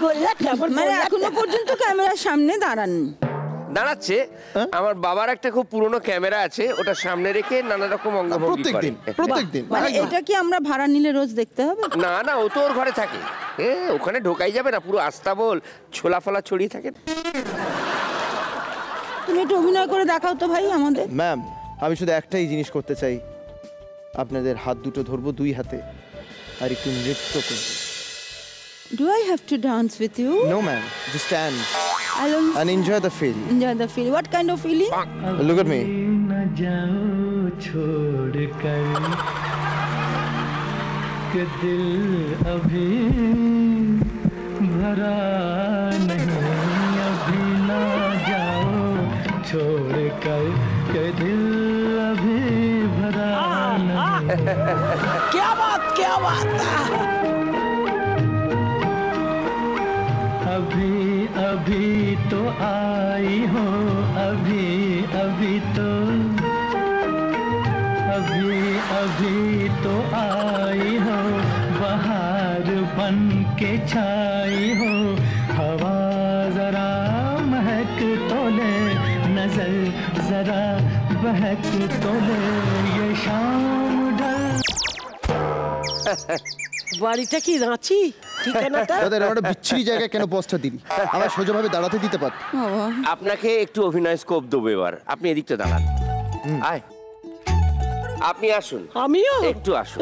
গোলা কেমন? মানে এখনো পর্যন্ত ক্যামেরার সামনে দাঁড়াননি? দাঁড়াচ্ছে। আমার বাবার একটা খুব পুরনো ক্যামেরা আছে, ওটা সামনে রেখে নানা রকম অঙ্গভঙ্গি করে। প্রত্যেকদিন। মানে এটা কি আমরা ভাড়া নিলে রোজ দেখতে হবে? না না, ও তো ওর ঘরে থাকে, ওখানে ঢোকাই যাবে না, পুরো আস্তাবল ছোলা ফলা ছড়িয়ে থাকে। তুমি একটু অভিনয় করে দেখাও তো ভাই আমাদের। ম্যাম, আমি শুধু একটাই জিনিস করতে চাই, আপনাদের হাত দুটো ধরবো দুই হাতে আর একটু নৃত্য করব। Do I have to dance with you? No ma'am, just stand I'll and enjoy the feel. enjoy the feeling. What kind of feeling? Look at me. न जाओ छोड़ कर कि दिल अभी भरा नहीं, अभी ना जाओ छोड़ कर कि दिल अभी भरा नहीं। क्या बात, क्या बात। अभी अभी तो आई हो, अभी अभी तो, अभी अभी तो आई हो, बहार बन के छाई हो, हवा जरा महक तो ले, नजर जरा बहक तो ले, ये शाम ढल। বাড়িটা কি রাঁচি? ঠিকানাটা? দাদা, এরকম একটা বিচ্ছিরি জায়গায় কেন পোস্টটা দিলি? আমার সোজাভাবে দাঁড়াতে দিতে পারত। আপনাকে একটু অভিনয় স্কোপ দেবো এবার, আপনি এদিকটা দাঁড়ান। আয়, আপনি আসুন। আমিও একটু আসুন।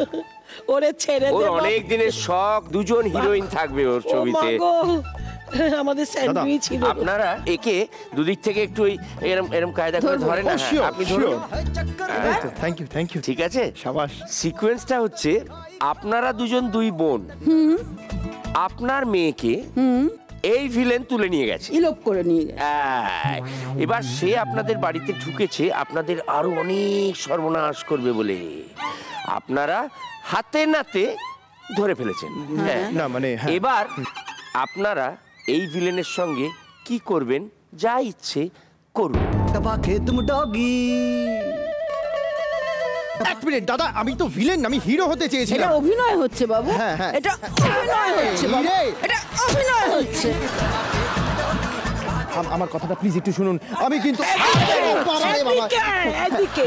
ওরে ছেড়ে ওর দে। অনেক দিনের শখ, দুজন হিরোইন থাকবে ওর ছবিতে। আমাদের স্যান্ডউইচ ছিল। আপনারা একে দুদিক থেকে একটু এরম এরম কায়দা করে ধরেন না। আপনি ধরুন। Thank you. ঠিক আছে, শাবাশ। সিকোয়েন্সটা হচ্ছে আপনারা দুজন দুই বোন, আপনার মেয়েকে এই ভিলেন তুলে নিয়ে গেছে, ইলোপ করে নিয়ে গেছে। এবার সে আপনাদের বাড়িতে ঢুকেছে আপনাদের আরো অনেক সর্বনাশ করবে বলে আপনারা হাতে নাতে ধরে ফেলেছেন। না মানে এবার আপনারা এই ভিলেনের সঙ্গে কি করবেন, যা ইচ্ছে করুন। এক মিনিট দাদা, আমি তো ভিলেন, আমি হিরো হতে এটা চেয়েছিলাম। অভিনয় হচ্ছে বাবু। হ্যাঁ, হ্যাঁ। এটা অভিনয় হচ্ছে বাবু। এটা অভিনয় হচ্ছে। আমার কথাটা প্লিজ একটু শুনুন। আমি কিন্তু এদিকে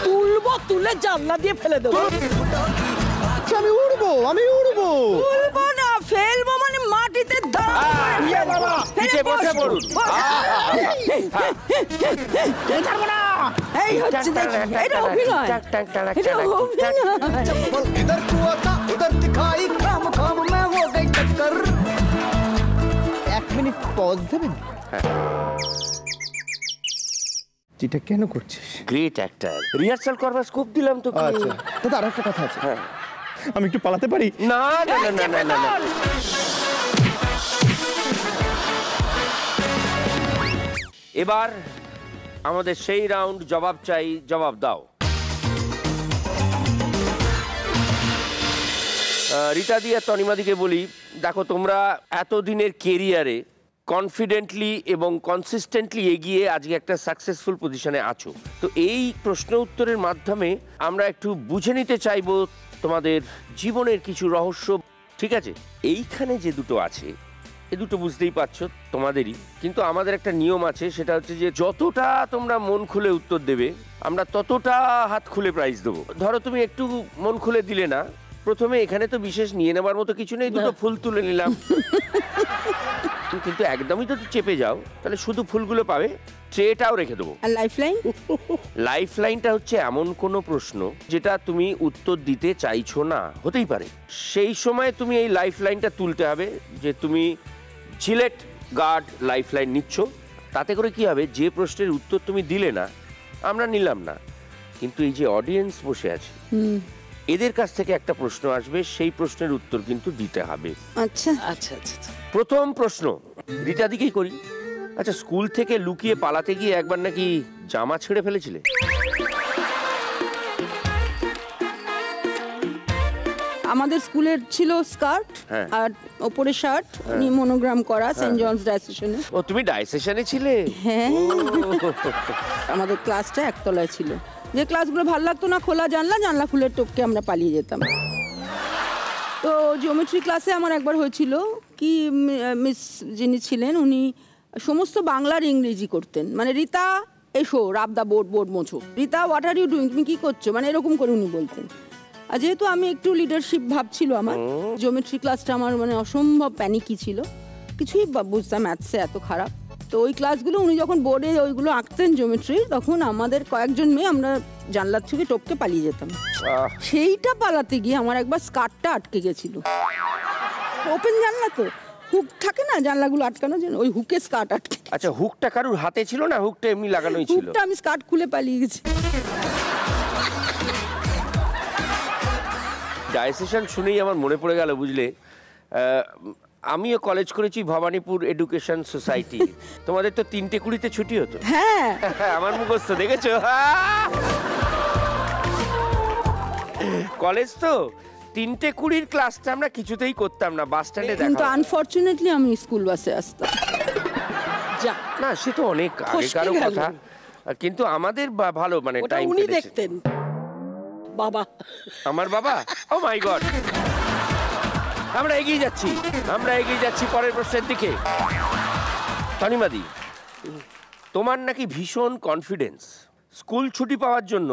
তুলবো, তুলে জানলা দিয়ে ফেলে দেবো। আমি উড়বো, আমি উড়বো। তুলবো না, ফেলবো মানে মাটিতে দাঁড়াবো। নিচে বসে পড়ুন। ছাড়বো না। এই হচ্ছে দেখি, এটা অভিনয়। এটা অভিনয়। इधर कुआ था उधर दिखाई, खाम खाम में हो गई टक्कर। এক মিনিট পজ দেবেন? এটা কেন করছিস? গ্রেট অ্যাক্টর, রিহার্সাল করবার স্কোপ দিলাম তো। আচ্ছা দাদা, আর একটা কথা আছে। হ্যাঁ, আমি একটু পালাতে পারি? না না না না না না। এবার আমাদের সেই রাউন্ড, জবাব চাই, জবাব দাও। রীতা দি আর তনিমাদিকে বলি, দেখো তোমরা এতদিনের কেরিয়ারে কনফিডেন্টলি এবং কনসিস্টেন্টলি এগিয়ে আজকে একটা সাকসেসফুল পজিশনে আছো। তো এই প্রশ্ন উত্তরের মাধ্যমে আমরা একটু বুঝে নিতে চাইবো তোমাদের জীবনের কিছু রহস্য। ঠিক আছে, এইখানে যে দুটো আছে এ দুটো বুঝতেই পারছো তোমাদেরই, কিন্তু আমাদের একটা নিয়ম আছে, সেটা হচ্ছে যে যতটা তোমরা মন খুলে উত্তর দেবে আমরা ততটা হাত খুলে প্রাইজ দেবো। ধরো তুমি একটু মন খুলে দিলে না, প্রথমে এখানে তো বিশেষ নিয়ে নেবার মতো কিছু নেই, দুটো ফুল তুলে নিলাম, কিন্তু একদমই তো চেপে যাও তাহলে শুধু ফুলগুলো পাবে, ট্রেটাও রেখে দেবো। আর লাইফলাইন? লাইফলাইনটা হচ্ছে এমন কোনো প্রশ্ন যেটা তুমি উত্তর দিতে চাইছো না, হতেই পারে, সেই সময় তুমি এই লাইফলাইনটা তুলতে হবে যে তুমি জিলেট গার্ড লাইফলাইন নিচ্ছ। তাতে করে কি হবে, যে প্রশ্নের উত্তর তুমি দিলে না আমরা নিলাম না, কিন্তু এই যে অডিয়েন্স বসে আছে এদের কাছ থেকে একটা প্রশ্ন আসবে, সেই প্রশ্নের উত্তর কিন্তু দিতে হবে। আচ্ছা আচ্ছা আচ্ছা। প্রথম প্রশ্ন রীতা দিকেই করি। আচ্ছা, স্কুল থেকে লুকিয়ে পালাতে গিয়ে একবার নাকি জামা ছেড়ে ফেলেছিলে? আমাদের স্কুলের ছিল স্কার্ট আর ওপরে শার্ট, মনোগ্রাম করা, সেন্ট জনস ডাইসেশনে। ও, তুমি ডাইসেশনে ছিলে? হ্যাঁ, আমাদের ক্লাসটা একতলায় ছিল। যে ক্লাসগুলো ভালো লাগতো না, খোলা জানলা খুলে টপকে আমরা পালিয়ে যেতাম। তো জিওমেট্রি ক্লাসে আমার একবার হয়েছিল কি, মিস যিনি ছিলেন উনি সমস্ত বাংলার ইংরেজি করতেন, মানে রীতা এসো রাব দা বোর্ড মোছো, Rita what are you doing, তুমি কি করছো, মানে এরকম করে উনি বলতেন। আর যেহেতু আমি একটু লিডারশিপ ভাব ছিল আমার, জিওমেট্রি ক্লাসটা আমার মানে অসম্ভব প্যানিকি ছিল, কিছুই বুঝতাম ম্যাথসে এত খারাপ। তো ওই ক্লাসগুলো উনি যখন বোর্ডে ওইগুলো আঁকতেন জিওমেট্রি, তখন আমাদের কয়েকজন মেয়ে আমরা জানলার থেকে টপকে পালিয়ে যেতাম। সেইটা পালাতে গিয়ে আমার একবার স্কার্টটা আটকে গেছিল। ওপেন জানলা তো, হুক থাকে না জানলাগুলো আটকানোর জন্য, ওই হুকে স্কার্ট আটকে। আচ্ছা, হুকটা কারুর হাতে ছিল না, হুকটা এমনি লাগানোই ছিল? হুকটা আমি স্কার্ট খুলে পালিয়ে গেছি। ডাইসেশন শুনেই আমার মনে পড়ে গেল, বুঝলে, আমিও কলেজ করেছি ভবানীপুর এডুকেশন সোসাইটি। তোমাদের তো 3টে 20-তে ছুটি হতো। হ্যাঁ, আমার মুখস্থ দেখেছো? কলেজ তো 3টে 20-র ক্লাসটা আমরা কিছুতেই করতাম না, বাস স্ট্যান্ডে দেখা। কিন্তু আনফরচুনেটলি আমি স্কুল বাসে আসতাম। যা না, সে তো অনেক আগেকার কথা, কিন্তু আমাদের ভালো মানে টাইম উনি দেখতেন। বাবা, আমার বাবা, ও মাই গড। আমরা এগিয়ে যাচ্ছি পরের প্রশ্নের দিকে। তনিমাদি, তোমার নাকি ভীষণ কনফিডেন্স, স্কুল ছুটি পাওয়ার জন্য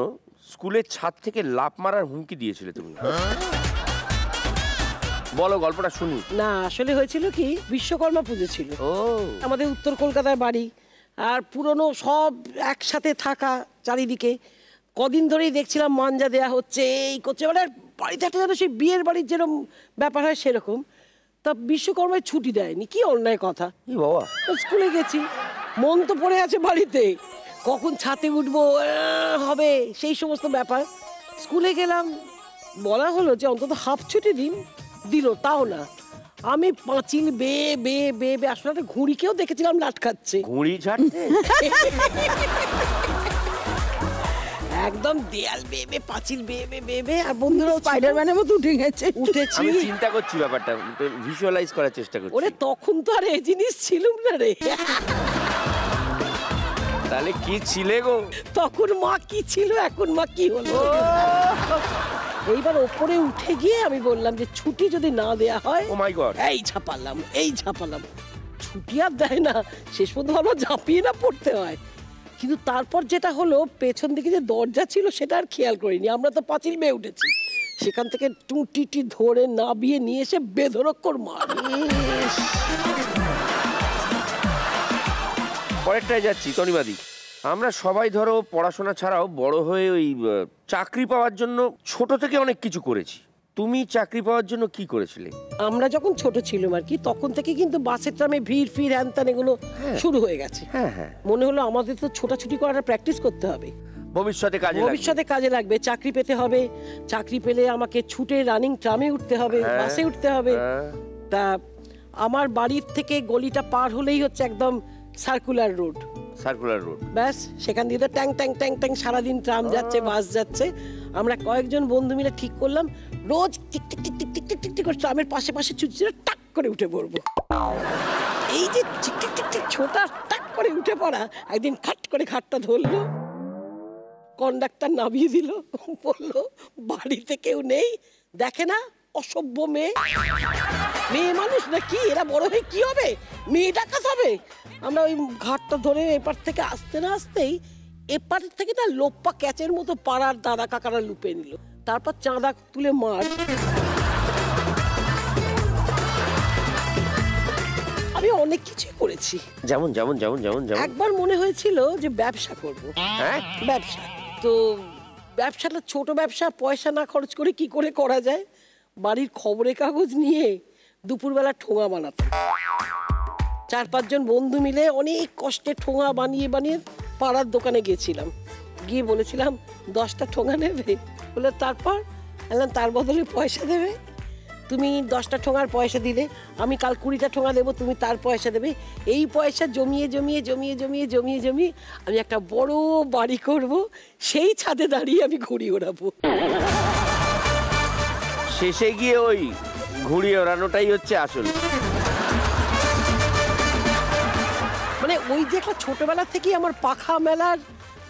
স্কুলের ছাদ থেকে লাফ মারার হুমকি দিয়েছিলে তুমি, বলো গল্পটা শুনি। না, আসলে হয়েছিল কি, বিশ্বকর্মা পুজো ছিল, আমাদের উত্তর কলকাতার বাড়ি, আর পুরনো সব একসাথে থাকা চারিদিকে। কদিন ধরেই দেখছিলাম মাঞ্জা দেয়া হচ্ছে, এই করছে, মানে বাড়িতে একটা যেন সেই বিয়ের বাড়ির যেরকম ব্যাপার হয় সেরকম। তা বিশ্বকর্মায় ছুটি দেয়নি, কি অন্যায় কথা। বাবা, স্কুলে গেছি, মন তো পড়ে আছে বাড়িতে, কখন ছাতে উঠবো হবে সেই সমস্ত ব্যাপার। স্কুলে গেলাম, বলা হলো যে অন্তত হাফ ছুটি দিল, তাও না। আমি পাঁচিল বেয়ে বেয়ে বেয়ে বেয়ে আসলে একটা ঘুড়িকেও দেখেছিলাম লাটকাচ্ছে, ঘুড়ি ঝাড়তে। একদম দেয়াল বেয়ে বেয়ে পাঁচিল বেয়ে বেয়ে বেয়ে বেয়ে, আর বন্ধুরা স্পাইডারম্যানের মতো উঠেছি। আমি চিন্তা করছি ব্যাপারটা, ভিজুয়ালাইজ করার চেষ্টা করছি। ওরে তখন তো আর এই জিনিস ছিলুম না রে। তাহলে কি ছিলে গো? তখন মা কি ছিল, এখন মা কি হলো। এইবার ওপরে উঠে গিয়ে আমি বললাম যে ছুটি যদি না দেয়া হয়, ও মাই গড, এই ঝাপালাম, ছুটি আর দেয় না, শেষ পর্যন্ত আমরা ঝাঁপিয়ে না পড়তে হয়। কিন্তু তারপর যেটা হলো, পেছন দিকে যে দরজা ছিল সেটা আর খেয়াল করিনি, আমরা তো পাঁচিল বেয়ে উঠেছি, সেখান থেকে টুটিটি ধরে নাবিয়ে নিয়ে এসে বেধড়ক মার। পরেরটায় যাচ্ছি। তনিবাদী, আমরা সবাই ধরো পড়াশোনা ছাড়াও বড় হয়ে ওই চাকরি পাওয়ার জন্য ছোট থেকে অনেক কিছু করেছি। তুমি চাকরি পাওয়ার জন্য কি করেছিলে? আমরা যখন ছোট ছিলাম আর কি, তখন থেকে কিন্তু বাসে ট্রামে ভিড় হ্যান এগুলো শুরু হয়ে গেছে। হ্যাঁ, মনে হলো আমাদের তো ছোটাছুটি করাটা প্র্যাকটিস করতে হবে, ভবিষ্যতে কাজে লাগবে, চাকরি পেতে হবে, চাকরি পেলে আমাকে ছুটে রানিং ট্রামে উঠতে হবে, বাসে উঠতে হবে। তা আমার বাড়ির থেকে গলিটা পার হলেই হচ্ছে একদম সার্কুলার রোড, ব্যাস সেখান দিয়ে তো ট্যাং ট্যাং ট্যাং ট্যাং সারাদিন ট্রাম যাচ্ছে, বাস যাচ্ছে। আমরা কয়েকজন বন্ধু মিলে ঠিক করলাম রোজ টিক টিক টিক টিক টিক টিক টিক টিক করে ট্রামের পাশে ছুটছিল, টাক করে উঠে পড়বো। এই যে টিক টিক টিক টিক ছোটা টাক করে উঠে পড়া, একদিন খাট করে খাটটা ধরলো, কন্ডাক্টর নামিয়ে দিল, বললো বাড়িতে কেউ নেই, দেখে না অসভ্য মেয়ে। মেয়ে মানুষ না কি, এরা বড় হয়ে কি হবে, মেয়ে ডাকাত হবে। আমরা ওই ঘাটটা ধরে এপার থেকে আসতে না আসতেই এপার থেকে না লোপ্পা ক্যাচের মতো পাড়ার দাদা কাকারা লুপে নিল, তারপর চাঁদা তুলে মার। আমি অনেক কিছু করেছি। যেমন যেমন যেমন যেমন যেমন একবার মনে হয়েছিল যে ব্যবসা করব। হ্যাঁ, ব্যবসা তো ব্যবসাটা ছোট ব্যবসা, পয়সা না খরচ করে কি করে করা যায়। বাড়ির খবরের কাগজ নিয়ে দুপুরবেলা ঠোঙা বানাতাম। 4-5 জন বন্ধু মিলে অনেক কষ্টে ঠোঙা বানিয়ে বানিয়ে পাড়ার দোকানে গেছিলাম, গিয়ে বলেছিলাম 10টা ঠোঙা নেবে, বলে তারপর তার বদলে পয়সা দেবে। তুমি 10টা ঠোঙার পয়সা দিলে আমি কাল 20টা ঠোঙা দেবো, তুমি তার পয়সা দেবে। এই পয়সা জমিয়ে জমিয়ে জমিয়ে জমিয়ে জমিয়ে জমিয়ে আমি একটা বড় বাড়ি করব, সেই ছাদে দাঁড়িয়ে আমি ঘুড়ি ওড়াবো। শেষে গিয়ে ওই ঘুড়ি ওড়ানোটাই হচ্ছে আসল। মানে ওই যে একটা ছোটবেলা থেকেই আমার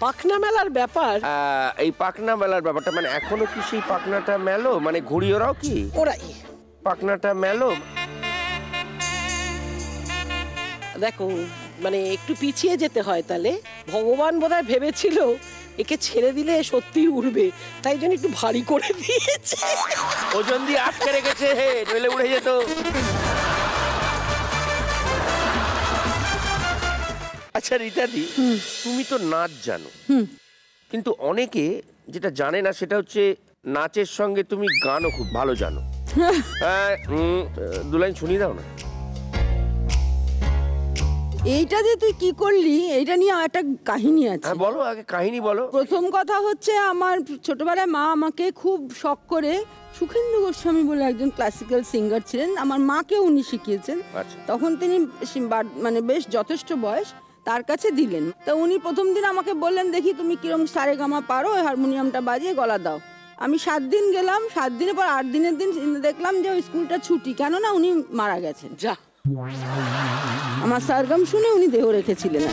পাখনা মেলার ব্যাপার। এই পাখনা মেলার ব্যাপারটা মানে এখনো কি সেই পাখনাটা মেলো, মানে ঘুড়ি ওরাও কি ওরাই পাখনাটা মেলো? দেখো মানে একটু পিছিয়ে যেতে হয়, তাহলে ভগবান বোধহয় ভেবেছিল একে ছেড়ে দিলে সত্যি উড়বে, তাই জন্য একটু ভারী করে দিয়েছে, ওজন দিয়ে আটকে রেখেছে, নইলে উড়ে যেত। আচ্ছা রীতাদি, তুমি তো নাচ জানো, কিন্তু অনেকে যেটা জানে না সেটা হচ্ছে নাচের সঙ্গে তুমি গানও খুব ভালো জানো। দু লাইন শুনিয়ে দাও না। এইটা যে তুই কি করলি, এইটা নিয়ে একটা কাহিনী আছে। বলো, আগে কাহিনী বলো। প্রথম কথা হচ্ছে, আমার ছোটবেলায় মা আমাকে খুব শখ করে, সুখেন্দু গোস্বামী বলে একজন ক্লাসিক্যাল সিঙ্গার ছিলেন, আমার মাকে উনি শিখিয়েছেন। তখন তিনি মানে বেশ যথেষ্ট বয়স, তার কাছে দিলেন। তা উনি প্রথম দিন আমাকে বললেন, দেখি তুমি কিরম সারেগামা পারো, হারমোনিয়ামটা বাজিয়ে গলা দাও। আমি 7 দিন গেলাম, 7 দিনের পর 8 দিনের দিন দেখলাম যে ওই স্কুলটা ছুটি, কেননা উনি মারা গেছেন। যা, আমার সারগাম শুনে উনি দেহ রেখেছিলেন।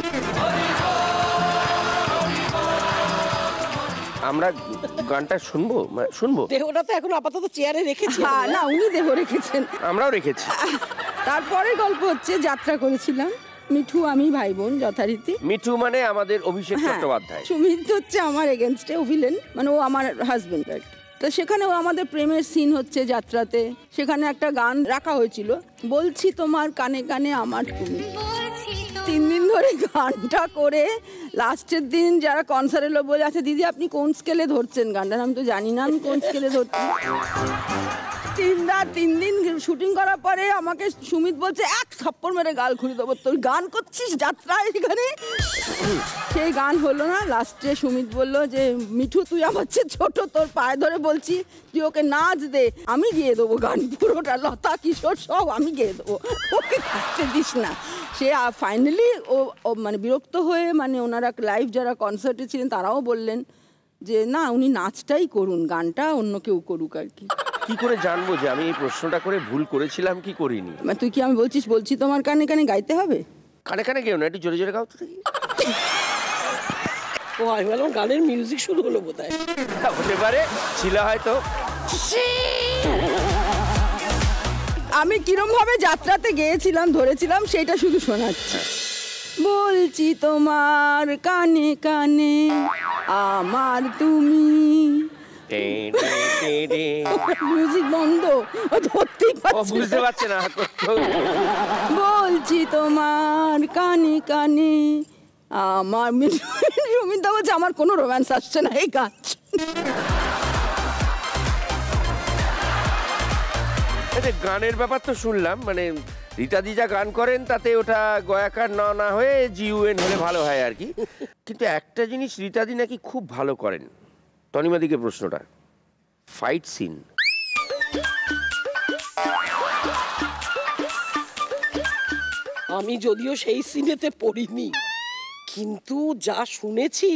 আমরা গানটা শুনবো। দেহটা তো এখন আপাতত চেয়ারে রেখেছি। না, উনি দেহ রেখেছেন, আমরাও রেখেছি। তারপরে গল্প হচ্ছে, যাত্রা করেছিলাম মিঠু, আমি ভাই বোন যথারীতি। মিঠু মানে আমাদের অভিষেক চট্টোপাধ্যায়, সুমিত হচ্ছে আমার এগেনস্টে ভিলেন, মানে ও আমার হাজবেন্ড। তো সেখানে ও আমাদের প্রেমের সিন হচ্ছে যাত্রাতে, সেখানে একটা গান রাখা হয়েছিল, বলছি তোমার কানে কানে আমার তুমি। 3 দিন ধরে গানটা করে লাস্টের দিন যারা কনসার্ট এলো বলে, আচ্ছা দিদি আপনি কোন স্কেলে ধরছেন গানটা? আমি তো জানি না আমি কোন স্কেলে ধরছি। 3 দিন শুটিং করার পরে আমাকে সুমিত বলছে, এক থাপ্পড় মেরে গাল খুলে দেবো, তোর গান করছিস যাত্রায় এখানে। সেই গান হলো না। লাস্টে সুমিত বললো যে, মিঠু তুই আমার চেয়ে ছোট, তোর পায়ে ধরে বলছি তুই ওকে নাচ দে, আমি গিয়ে দেবো গান পুরোটা, লতা কিশোর সব আমি গিয়ে দেবো, ওকে থাকতে দিস না। সে ফাইনালি ও মানে বিরক্ত হয়ে, মানে ওনারা লাইভ যারা কনসার্টে ছিলেন তারাও বললেন যে না, উনি নাচটাই করুন, গানটা অন্য কেউ করুক আর কি। কি করে জানবো যে আমি এই প্রশ্নটা করে ভুল করেছিলাম কি করিনি? তুই কি আমি বলছি তোমার কানে কানে গাইতে হবে? কানে কানে গেও না, একটু জোরে জোরে গাও তো দেখি। ও আমি বললাম গানের মিউজিক শুরু হলো বোধহয়। হতে পারে, ছিল হয়তো। আমি কিরম ভাবে যাত্রাতে গিয়েছিলাম, ধরেছিলাম, সেটা শুধু শোনাচ্ছি। বলছি তোমার কানে কানে আমার তুমি, মিউজিক বন্ধ, ধরতেই পারছি, বুঝতে পারছে না। বলছি তোমার কানে কানে আমার, সুমিতা বলছে আমার কোনো রোম্যান্স আসছে না এই গান। গানের ব্যাপার তো শুনলাম, মানে রীতাদি যা গান করেন তাতে ওটা গয়াকার না হয়ে জিউএন হলে ভালো হয় আর কি। কিন্তু একটা জিনিস রীতাদি নাকি খুব ভালো করেন, তনিমাদিকে প্রশ্নটা, ফাইট সিন। আমি যদিও সেই সিনেতে পড়িনি, কিন্তু যা শুনেছি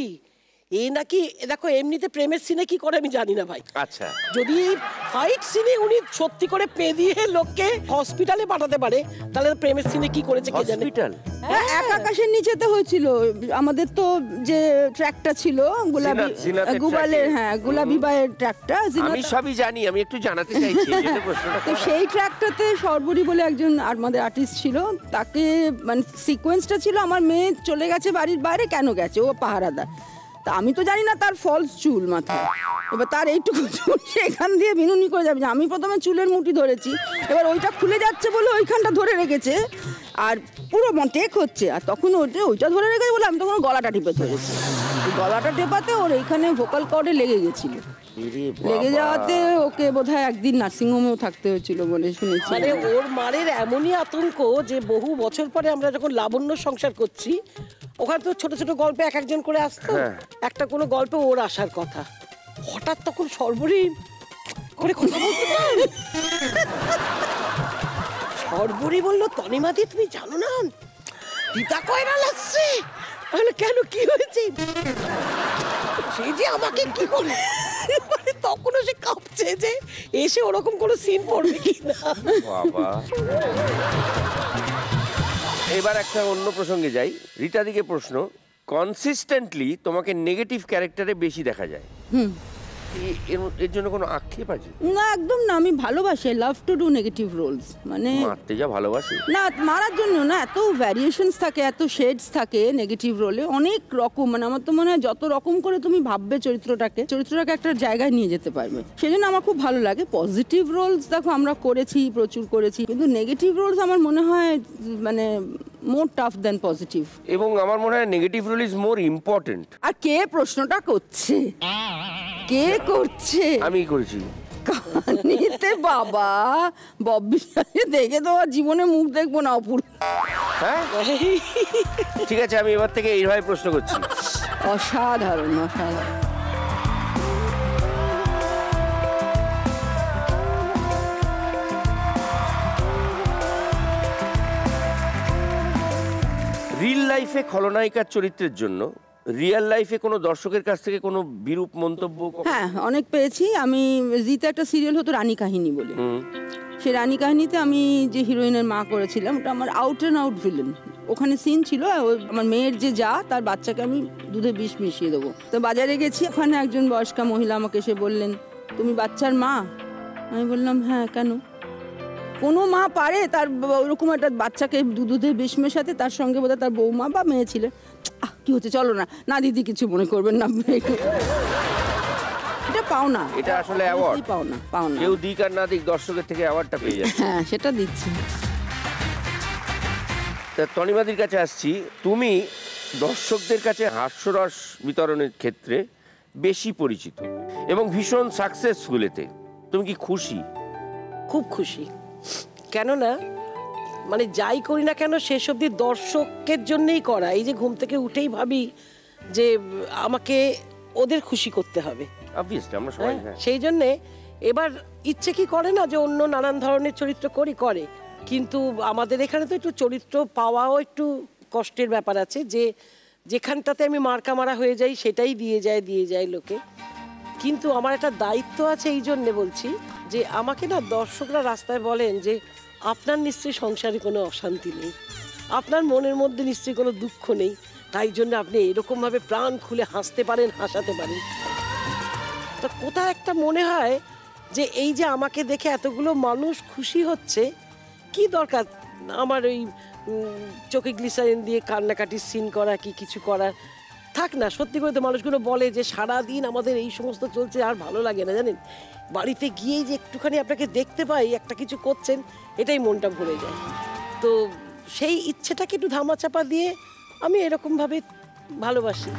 এ নাকি, দেখো এমনিতে প্রেমের সিনে কি করে আমি জানি না ভাই। আচ্ছা, যদি ফাইট সিনে উনি সত্যি করে পেদিয়ে লোককে হসপিটালে পাঠাতে পারে, তাহলে প্রেমের সিনে কি করেছে কে জানে। হসপিটাল এক আকাশের নিচেতে হয়েছিল। আমাদের তো যে ট্র্যাকটা ছিল গোলাপি গুবালের, হ্যাঁ গোলাপি বায়ের ট্র্যাকটা, আমি সবই জানি, আমি একটু জানাতে চাইছি তো সেই ট্র্যাকটাতে সর্বরী বলে একজন আমাদের আর্টিস্ট ছিল, তাকে মানে সিকোয়েন্সটা ছিল আমার মেয়ে চলে গেছে বাড়ির বাইরে, কেন গেছে, ও পাহারাদার। তা আমি তো জানি না তার ফলস চুল মাথায়, এবার তার এইটুকু চুল সেখান দিয়ে বিনুনি করে যাবে। আমি প্রথমে চুলের মুঠি ধরেছি, এবার ওইটা খুলে যাচ্ছে বলে ওইখানটা ধরে রেখেছে আর পুরো টেক হচ্ছে, আর তখন ওইটা ধরে রেখেছে বলে আমি তখন গলাটা টিপে ধরেছি। গলাটা টেপাতে ওর এইখানে ভোকাল কর্ডে লেগে গেছিল, লেগে যাওয়াতে ওকে বোধহয় একদিন নার্সিংহোমেও থাকতে হয়েছিল বলে শুনেছি। মানে ওর মারের এমনই আতঙ্ক যে বহু বছর পরে আমরা যখন লাবণ্য সংসার করছি, ওখানে তো ছোট ছোট গল্পে এক একজন করে আসতো, একটা কোনো গল্পে ওর আসার কথা, হঠাৎ তখন সর্বরী করে কথা বলতে সর্বরী বললো, তনিমাদি তুমি জানো না পিতা কয়রা লাগছে। তাহলে কেন, কি হয়েছে? সে যে আমাকে কি করে, তখনও সে কাঁপছে যে এসে ওরকম কোনো সিন পড়বে কিনা। বাবা, এবার একটা অন্য প্রসঙ্গে যাই। রীতা দিকে প্রশ্ন, কনসিস্টেন্টলি তোমাকে নেগেটিভ ক্যারেক্টারে বেশি দেখা যায়, এর জন্য কোনো আক্ষেপ আছে? না একদম না, আমি ভালোবাসি, love to do negative roles. মানে মারতে যা ভালোবাসি না, মারার জন্য না, এত ভ্যারিয়েশনস থাকে, এত শেডস থাকে নেগেটিভ রোলে, অনেক রকম। মানে আমার তো মনে হয় যত রকম করে তুমি ভাববে চরিত্রটাকে একটা জায়গায় নিয়ে যেতে পারবে, সেজন্য আমার খুব ভালো লাগে। পজিটিভ রোলস দেখো আমরা করেছি, প্রচুর করেছি, কিন্তু নেগেটিভ রোলস আমার মনে হয় মানে মোর টাফ দেন পজিটিভ। এবং আমার মনে হয় negative role is more important. আর কে প্রশ্নটা করছে, কে করছে? আমি করেছি কানিতে বাবা, বব্বি দেখে তো জীবনে মুখ দেখবো না অপূর্ব। হ্যাঁ ঠিক আছে, আমি এবার থেকে এইভাবে প্রশ্ন করছি। অসাধারণ, অসাধারণ। রিয়েল লাইফে খলনায়িকার চরিত্রের জন্য রিয়েল লাইফে কোনো দর্শকের কাছ থেকে কোনো বিরূপ মন্তব্য? হ্যাঁ অনেক পেয়েছি। আমি জিতে একটা সিরিয়াল হতো রানী কাহিনী বলে, সেই রানী কাহিনীতে আমি যে হিরোইনের মা করেছিলাম, ওটা আমার আউট অ্যান্ড আউট ভিলেন। ওখানে সিন ছিল আমার মেয়ের যে যা, তার বাচ্চাকে আমি দুধে বিষ মিশিয়ে দেবো। তো বাজারে গেছি, ওখানে একজন বয়স্কা মহিলা আমাকে এসে বললেন, তুমি বাচ্চার মা? আমি বললাম হ্যাঁ, কেন? কোনো মা পারে তার ওরকম একটা বাচ্চাকে দুধে বিষ মেশাতে? তার সঙ্গে বোধহয় তার বৌমা বা মেয়ে ছিল। কি হচ্ছে, চলো না, না দিদি কিছু মনে করবেন না, এটা পাও না, এটা আসলে অ্যাওয়ার্ড পাও না, পাও না, কেউ দিক আর না দিক দর্শকের থেকে অ্যাওয়ার্ডটা পেয়ে যায়। হ্যাঁ সেটা দিচ্ছি। তা তনিমাদির কাছে আসছি, তুমি দর্শকদের কাছে হাস্যরস বিতরণের ক্ষেত্রে বেশি পরিচিত এবং ভীষণ সাকসেসফুল, এতে তুমি কি খুশি? খুব খুশি, কেননা মানে যাই করি না কেন শেষ অবধি দর্শকের জন্যই করা। এই যে ঘুম থেকে উঠেই ভাবি যে আমাকে ওদের খুশি করতে হবে, আমরা সবাই, সেই জন্যে এবার ইচ্ছে কি করে না যে অন্য নানান ধরনের চরিত্র করে, কিন্তু আমাদের এখানে তো একটু চরিত্র পাওয়াও একটু কষ্টের ব্যাপার আছে, যে যেখানটাতে আমি মার্কা মারা হয়ে যাই সেটাই দিয়ে যায় লোকে। কিন্তু আমার একটা দায়িত্ব আছে, এই জন্যে বলছি যে আমাকে না দর্শকরা রাস্তায় বলেন যে আপনার নিশ্চয়ই সংসারে কোনো অশান্তি নেই, আপনার মনের মধ্যে নিশ্চয়ই কোনো দুঃখ নেই, তাই জন্য আপনি এরকমভাবে প্রাণ খুলে হাসতে পারেন, হাসাতে পারেন। তো কোথাও একটা মনে হয় যে এই যে আমাকে দেখে এতগুলো মানুষ খুশি হচ্ছে, কি দরকার আমার ওই চোখে গ্লিসারিন দিয়ে কান্নাকাটির সিন করা, কি কিছু করার থাক না। সত্যি করে তো মানুষগুলো বলে যে সারাদিন আমাদের এই সমস্ত চলছে, আর ভালো লাগে না জানেন, বাড়িতে গিয়েই যে একটুখানি আপনাকে দেখতে পাই একটা কিছু করছেন, এটাই মনটা ভরে যায়। তো সেই ইচ্ছেটাকে একটু ধামাচাপা দিয়ে আমি এরকমভাবে ভালোবাসি।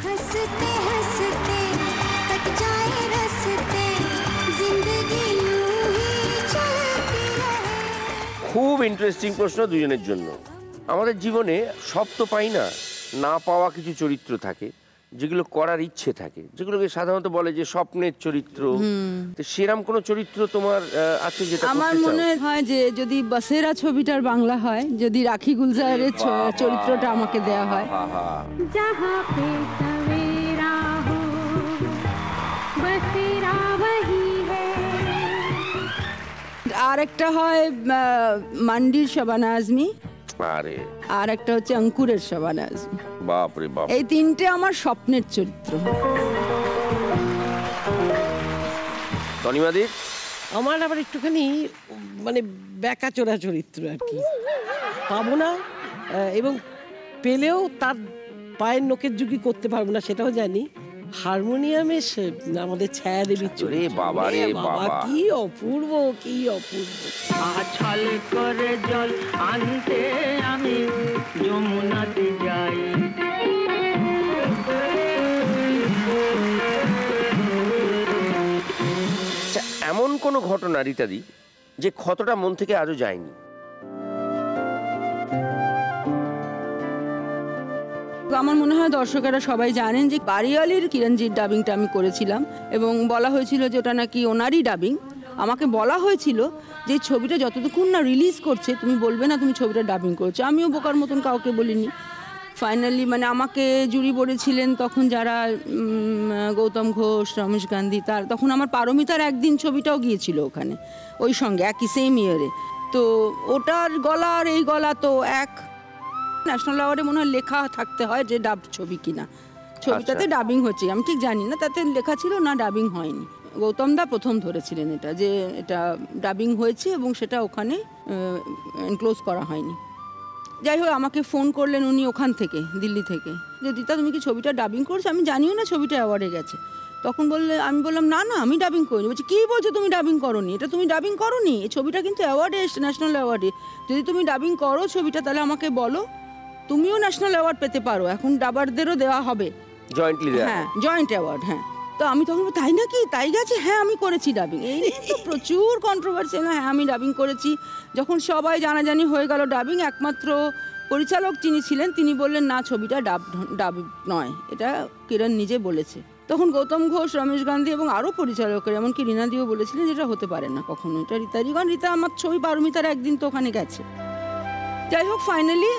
খুব ইন্টারেস্টিং প্রশ্ন দুজনের জন্য। আমাদের জীবনে সব তো পাই না, না পাওয়া কিছু চরিত্র থাকে যেগুলো করার ইচ্ছে থাকে, যেগুলোকে সাধারণত বলে যে স্বপ্নের চরিত্র। তো সেরকম কোনো চরিত্র তোমার আছে যেটা? আমার মনে হয় যে যদি বসেরা ছবিটার বাংলা হয়, যদি রাখি গুলজারের চরিত্রটা আমাকে দেয়া হয়, আর একটা হয় মান্ডির শাবানা আজমি, আরে আর একটা হচ্ছে অঙ্কুরের শাবানা আজমি। বাপ রে বাপ, এই তিনটে আমার স্বপ্নের চরিত্র। তনিমাদির আমার আবার একটুখানি মানে ব্যাকাচোরা চরিত্র আর কি, পাবো না এবং পেলেও তার পায়ের নখের যুগি করতে পারবো না সেটাও জানি। হারমোনিয়ামে আমাদের ছায়া দেবীর চরিত্র, বাবা রে বাবা, কি অপূর্ব, কি অপূর্ব। আছাল করে জল আনতে আমি যমুনাতে যাই, এমন কোন ঘটনা রীতাদি যে ক্ষতটা মন থেকে আজও যায়নি? আমার মনে হয় দর্শকেরা সবাই জানেন যে বাড়িয়ালির কিরণজির ডাবিংটা আমি করেছিলাম এবং বলা হয়েছিল যে ওটা নাকি ওনারই ডাবিং। আমাকে বলা হয়েছিল যে ছবিটা যতক্ষণ না রিলিজ করছে তুমি বলবে না তুমি ছবিটা ডাবিং করেছো। আমিও বোকার মতন কাউকে বলিনি। ফাইনালি মানে আমাকে জুরি বলেছিলেন তখন যারা গৌতম ঘোষ, রমেশ গান্ধী, তার তখন আমার পারমিতার একদিন ছবিটাও গিয়েছিল ওখানে ওই সঙ্গে একই সেম ইয়ারে। তো ওটার গলা আর এই গলা তো এক, ন্যাশনাল অ্যাওয়ার্ডে মনে হয় লেখা থাকতে হয় যে ডাব ছবি কিনা, ছবিটাতে ডাবিং হচ্ছে আমি ঠিক জানি না, তাতে লেখা ছিল না ডাবিং হয়নি। গৌতম দা প্রথম ধরেছিলেন এটা যে এটা ডাবিং হয়েছে এবং সেটা ওখানে এনক্লোজ করা হয়নি। যাই হোক আমাকে ফোন করলেন উনি ওখান থেকে, দিল্লি থেকে, যে দিতা তুমি কি ছবিটা ডাবিং করছো? আমি জানিও না ছবিটা অ্যাওয়ার্ডে গেছে। তখন আমি বললাম না না আমি ডাবিং করিনি। বলছি কী বলছো তুমি ডাবিং করোনি? এটা তুমি ডাবিং করোনি, এই ছবিটা কিন্তু অ্যাওয়ার্ডে এসছে, ন্যাশনাল অ্যাওয়ার্ডে। যদি তুমি ডাবিং করো ছবিটা তাহলে আমাকে বলো, তুমিও ন্যাশনাল অ্যাওয়ার্ড পেতে পারো, এখন ডাবারদেরও দেওয়া হবে জয়েন্টলি, হ্যাঁ জয়েন্ট অ্যাওয়ার্ড। হ্যাঁ তো আমি তখন তাই নাকি, তাই গেছে, হ্যাঁ আমি করেছি ডাবিং। এই নিয়ে তো প্রচুর কন্ট্রোভার্সি, হ্যাঁ আমি ডাবিং করেছি। যখন সবাই জানাজানি হয়ে গেল ডাবিং, একমাত্র পরিচালক যিনি ছিলেন তিনি বললেন না ছবিটা ডাব নয়, এটা কিরণ নিজে বলেছে। তখন গৌতম ঘোষ, রমেশ গান্ধী এবং আরও পরিচালকের এমনকি রীনাদিও বলেছিলেন যেটা হতে পারে না কখনো, এটা রীতাদিগণ, রীতা আমার ছবি পারমিতার একদিন তো ওখানে গেছে। যাই হোক ফাইনালি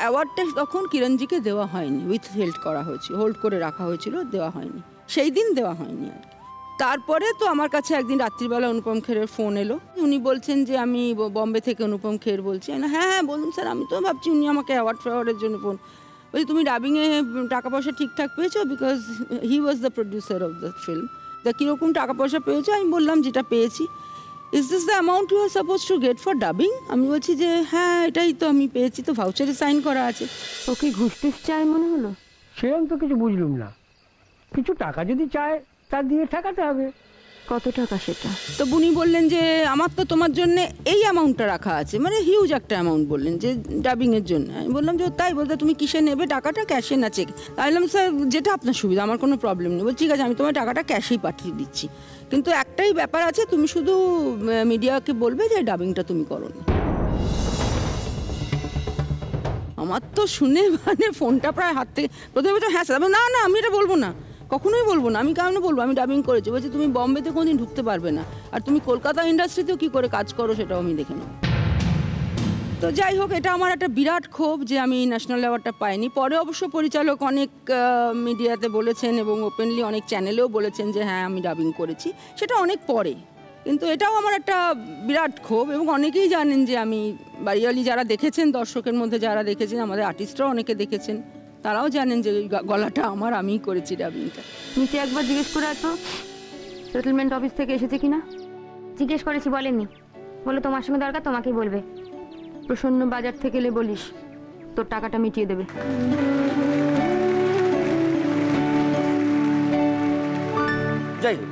অ্যাওয়ার্ডটা তখন কিরণজিকে দেওয়া হয়নি, হোল্ড করা হয়েছিল, হোল্ড করে রাখা হয়েছিল, দেওয়া হয়নি, সেই দিন দেওয়া হয়নি আর কি। তারপরে তো আমার কাছে একদিন রাত্রিবেলা অনুপম খেরের ফোন এলো, উনি বলছেন যে আমি বম্বে থেকে অনুপম খের বলছি। হ্যাঁ হ্যাঁ বলুন স্যার, আমি তো ভাবছি উনি আমাকে অ্যাওয়ার্ডের জন্য ফোন। বলছি তুমি ডাবিংয়ে টাকা পয়সা ঠিকঠাক পেয়েছো? Because he was the producer of the film. তা কীরকম টাকা পয়সা পেয়েছো? আমি বললাম যেটা পেয়েছি। Is this the amount you are suppose to get for dubbing? আমি বলছি যে হ্যাঁ এটাই তো আমি পেয়েছি, তো ভাউচারে সাইন করা আছে। ওকে ঘুষ টুস চায় মনে হলো? সেরকম তো কিছু বুঝলুম না, কিছু টাকা যদি চায় তা দিয়ে ঠেকাতে হবে। কত টাকা সেটা? তো উনি বললেন যে আমার তো তোমার জন্য এই অ্যামাউন্টটা রাখা আছে, মানে হিউজ একটা অ্যামাউন্ট বললেন যে ডাবিংয়ের জন্য। আমি বললাম যে তাই? বলতে তুমি কিসে নেবে টাকাটা, ক্যাশে না চেক? আমি বললাম স্যার যেটা আপনার সুবিধা, আমার কোনো প্রবলেম নেই। বল ঠিক আছে আমি তোমার টাকাটা ক্যাশেই পাঠিয়ে দিচ্ছি, কিন্তু একটাই ব্যাপার আছে, তুমি শুধু মিডিয়াকে বলবে যে ডাবিংটা তুমি করোনি। আমার তো শুনে মানে ফোনটা প্রায় হাত থেকে, প্রথমে বলছো হ্যাঁ স্যার, না না আমি এটা বলবো না, কখনোই বলবো না। আমি কেন বলবো আমি ডাবিং করেছি? বলছি তুমি বম্বেতে কোনোদিন ঢুকতে পারবে না, আর তুমি কলকাতা ইন্ডাস্ট্রিতেও কী করে কাজ করো সেটাও আমি দেখে নেব। তো যাই হোক এটা আমার একটা বিরাট ক্ষোভ যে আমি ন্যাশনাল অ্যাওয়ার্ডটা পাইনি। পরে অবশ্য পরিচালক অনেক মিডিয়াতে বলেছেন এবং ওপেনলি অনেক চ্যানেলেও বলেছেন যে হ্যাঁ আমি ডাবিং করেছি, সেটা অনেক পরে। কিন্তু এটাও আমার একটা বিরাট ক্ষোভ এবং অনেকেই জানেন যে আমি বাড়িয়ালি, যারা দেখেছেন দর্শকের মধ্যে যারা দেখেছেন, আমাদের আর্টিস্টরাও অনেকে দেখেছেন, তারাও জানেন যে গলাটা আমার, আমিই করেছি ডাবিংটা। নিচে একবার জিজ্ঞেস করে আসো সেটেলমেন্ট অফিস থেকে এসেছে কিনা? জিজ্ঞেস করেছি, বলেননি। বলে তোমার সঙ্গে দরকার, তোমাকেই বলবে। প্রসন্ন বাজার থেকে এলে বলিস তোর টাকাটা মিটিয়ে দেবে। যাই হোক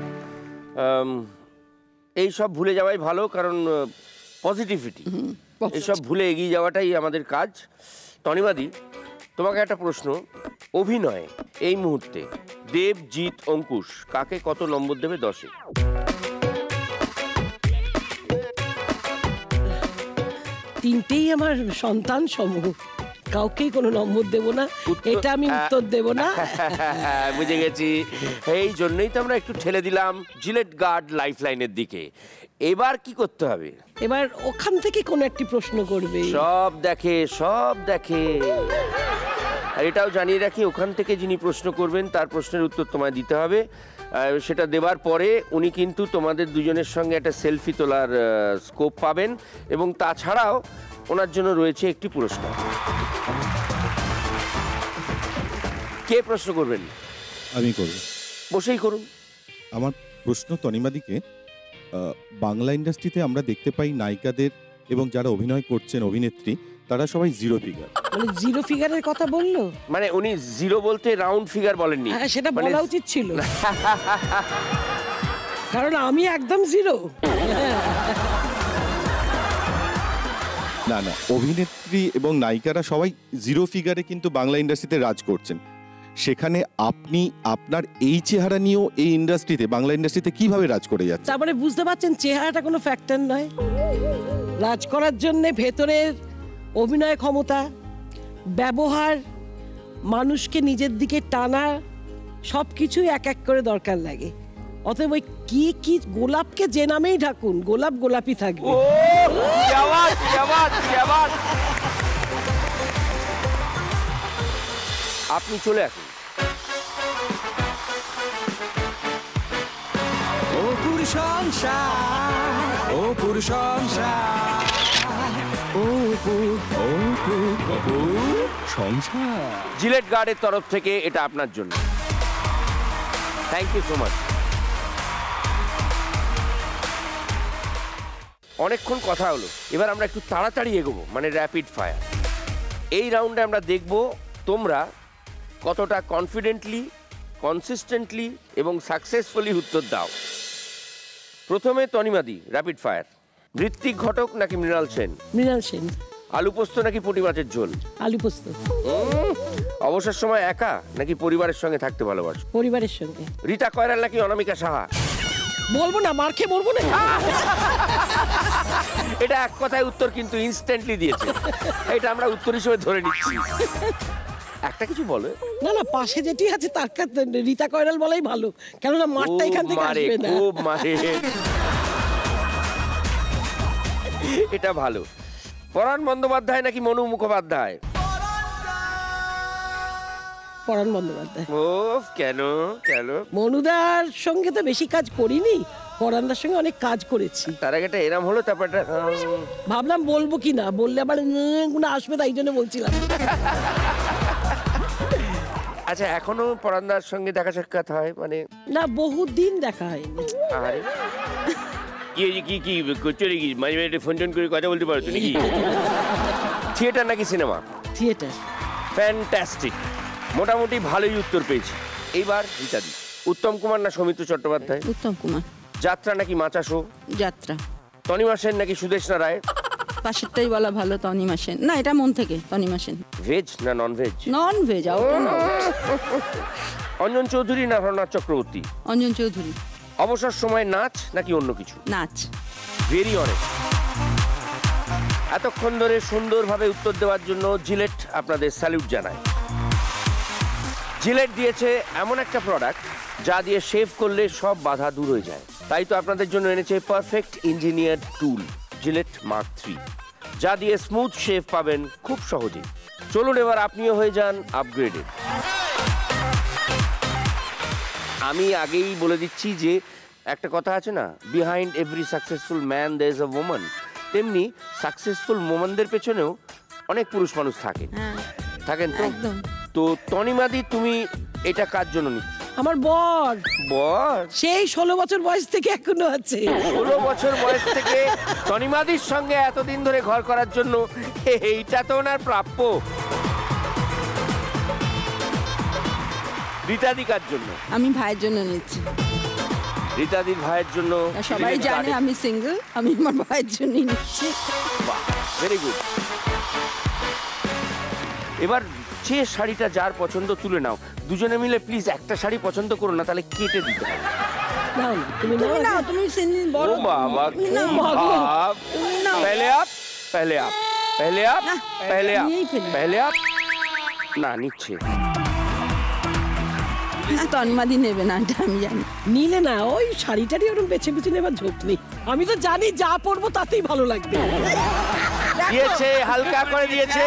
এইসব ভুলে যাওয়াই ভালো, কারণ পজিটিভিটি, এইসব ভুলে এগিয়ে যাওয়াটাই আমাদের কাজ। তনিবাদি তোমাকে একটা প্রশ্ন, অভিনয় এই মুহূর্তে দেব, জিৎ, অঙ্কুশ কাকে কত নম্বর দেবে 10-এ? তিনটেই আমার সন্তান সমূহ, কাউকেই কোনো নম্বর দেব না, এটা আমি উত্তর দেব না। বুঝে গেছি, এই জন্যই তো আমরা একটু ঠেলে দিলাম জিলেট গার্ড লাইফ লাইনের দিকে। এবার কি করতে হবে? এবার ওখান থেকে কোনো একটি প্রশ্ন করবে। সব দেখে, সব দেখে। আর এটাও জানিয়ে রাখি, ওখান থেকে যিনি প্রশ্ন করবেন তার প্রশ্নের উত্তর তোমায় দিতে হবে। সেটা দেওয়ার পরে উনি কিন্তু তোমাদের দুজনের সঙ্গে একটা সেলফি তোলার স্কোপ পাবেন এবং তাছাড়াও ওনার জন্য রয়েছে একটি পুরস্কার। কে প্রশ্ন করবেন? আমি করব। বসেই করুন। আমার প্রশ্ন তনিমাদিকে, বাংলা ইন্ডাস্ট্রিতে আমরা দেখতে পাই নায়িকাদের এবং যারা অভিনয় করছেন অভিনেত্রী তারা সবাই জিরো ফিগার। মানে জিরো ফিগারের কথা বললো? মানে উনি জিরো বলতে রাউন্ড ফিগার বলেননি। হ্যাঁ, সেটা বলা উচিত ছিল, কারণ আমি একদম জিরো। না না, অভিনেত্রী এবং নায়িকারা সবাই জিরো ফিগারে কিন্তু বাংলা ইন্ডাস্ট্রিতে রাজ করছেন। সেখানে আপনি আপনার এই চেহারা নিয়েও এই ইন্ডাস্ট্রিতে বাংলা ইন্ডাস্ট্রিতে কিভাবে রাজ করে যাচ্ছেন? তারপরে বুঝতে পারছেন চেহারাটা কোনো ফ্যাক্টর নয়। রাজ করার জন্য ভেতরের অভিনয় ক্ষমতা, ব্যবহার, মানুষকে নিজের দিকে টানা, সব কিছুই এক এক করে দরকার লাগে। অতএব ওই কি গোলাপকে যে নামেই ঢাকুন, গোলাপ গোলাপই থাকবে। আপনি চলে আসুন। ও পুরুষ সংসার, ও পুরুষ সংসার, সংসার। জিলেট গার্ডের তরফ থেকে এটা আপনার জন্য। Thank you so much. অনেকক্ষণ কথা হলো, এবার আমরা একটু তাড়াতাড়ি এগোবো, মানে র্যাপিড ফায়ার। এই রাউন্ডে আমরা দেখব তোমরা কতটা কনফিডেন্টলি, কনসিস্টেন্টলি এবং সাকসেসফুলি উত্তর দাও। প্রথমে তনিমাদি, র্যাপিড ফায়ার। ঋত্বিক ঘটক নাকি মৃণাল সেন? মৃণাল সেন। আলু পোস্ত নাকি পুঁটি মাছের ঝোল? আলু পোস্ত। অবসর সময় একা নাকি পরিবারের সঙ্গে থাকতে ভালোবাসো? পরিবারের সঙ্গে। রীতা কয়রাল নাকি অনামিকা সাহা? বলবো না, মার খেয়ে বলবো না। এটা এক কথায় উত্তর কিন্তু ইনস্ট্যান্টলি দিয়েছে, এটা আমরা উত্তর হিসেবে ধরে নিচ্ছি। একটা কিছু বলো। না না, পাশে যেটি আছে তার কাছে রীতা কয়রাল বলাই ভালো, কেননা মারটা এখান থেকে আসবে না। খুব মারে, এটা ভালো। পরাণ বন্দ্যোপাধ্যায় নাকি মনু মুখোপাধ্যায়? পরাণ বন্দ্যোপাধ্যায়। ও কেন কেন? মনুদার সঙ্গে তো বেশি কাজ করিনি, পরাণদার সঙ্গে অনেক কাজ করেছি। তার আগে একটা এরম হলো, তারপর ভাবলাম বলবো কি না, বললে আবার আসবে, তাই জন্য বলছিলাম। আচ্ছা, এখনো পরাণদার সঙ্গে দেখা সাক্ষাৎ হয়? মানে না, বহুদিন দেখা হয়নি। আরে কি করছো নাকি? মাঝে মাঝে ফোন টোন করে কথা বলতে পারছো নাকি? থিয়েটার নাকি সিনেমা? থিয়েটার। ফ্যান্টাস্টিক, মোটামুটি ভালোই উত্তর পেয়েছি। এইবার রীতাদি, উত্তম কুমার না সৌমিত্র চট্টোপাধ্যায়? উত্তম কুমার। যাত্রা নাকি মাচা শো? যাত্রা। তনিমা সেন নাকি সুদেষ্ণা রায়? পাশেরটাই বলা ভালো, তনিমা সেন। না, এটা মন থেকে, তনিমা সেন। ভেজ না non veg? Non veg. Anjan Chowdhury না রণনাথ চক্রবর্তী? অঞ্জন চৌধুরী। অবসর সময় নাচ নাকি অন্য কিছু? নাচ। Very honest. এতক্ষণ ধরে সুন্দরভাবে উত্তর দেওয়ার জন্য জিলেট আপনাদের স্যালুট জানায়। জিলেট দিয়েছে এমন একটা প্রোডাক্ট যা দিয়ে শেভ করলে সব বাধা দূর হয়ে যায়। তাই তো আপনাদের জন্য এনেছে পারফেক্ট ইঞ্জিনিয়ার্ড টুল জিলেট মার্ক 3, যা দিয়ে স্মুথ শেভ পাবেন খুব সহজে। চলুন এবার আপনিও হয়ে যান আপগ্রেডেড। আমি আগেই বলে দিচ্ছি যে একটা কথা আছে না, behind every successful man there is a woman. তেমনি সাকসেসফুল ওম্যানদের পেছনেও অনেক পুরুষ মানুষ থাকেন। তো তো তনিমাদি, তুমি এটা কার জন্য নিচ্ছ? আমার বর। বর? সেই 16 বছর বয়স থেকে এখনো আছে। 16 বছর বয়স থেকে তনিমাদির সঙ্গে এতদিন ধরে ঘর করার জন্য, এইটা তো ওনার প্রাপ্য। রীতাদি কার জন্য? আমি ভাইয়ের জন্য নিচ্ছি। রীতাদির ভাইয়ের জন্য। সবাই জানে আমি সিঙ্গেল, আমি আমার ভাইয়ের জন্যই নিচ্ছি। Very good. এবার যে শাড়িটা যার পছন্দ তুলে নাও। দুজনে মিলে প্লিজ একটা শাড়ি পছন্দ করো না, তাহলে কেটে দিতে হবে। ও বাবা, পহলে আপ না নিচ্ছে। তন্মাদি নেবে না, আমি জানি। নিলে না, ওই শাড়িটারই ওরকম বেছে বেছে নেবার ঝোঁক নেই। আমি তো জানি যা পরবো তাতেই ভালো লাগবে। দিয়েছে, হালকা করে দিয়েছে।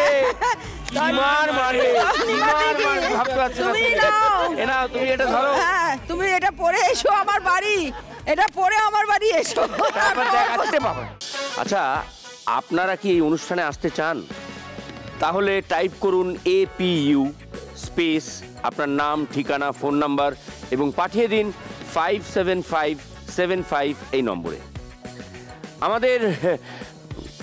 মার মারে ভাবতে পারছি না। এ নাও তুমি এটা ধরো। হ্যাঁ তুমি এটা পরে এসো আমার বাড়ি, এটা পরে আমার বাড়ি এসো। আচ্ছা আপনারা কি এই অনুষ্ঠানে আসতে চান? তাহলে টাইপ করুন APU স্পেস আপনার নাম, ঠিকানা, ফোন নাম্বার এবং পাঠিয়ে দিন 57575 এই নম্বরে। আমাদের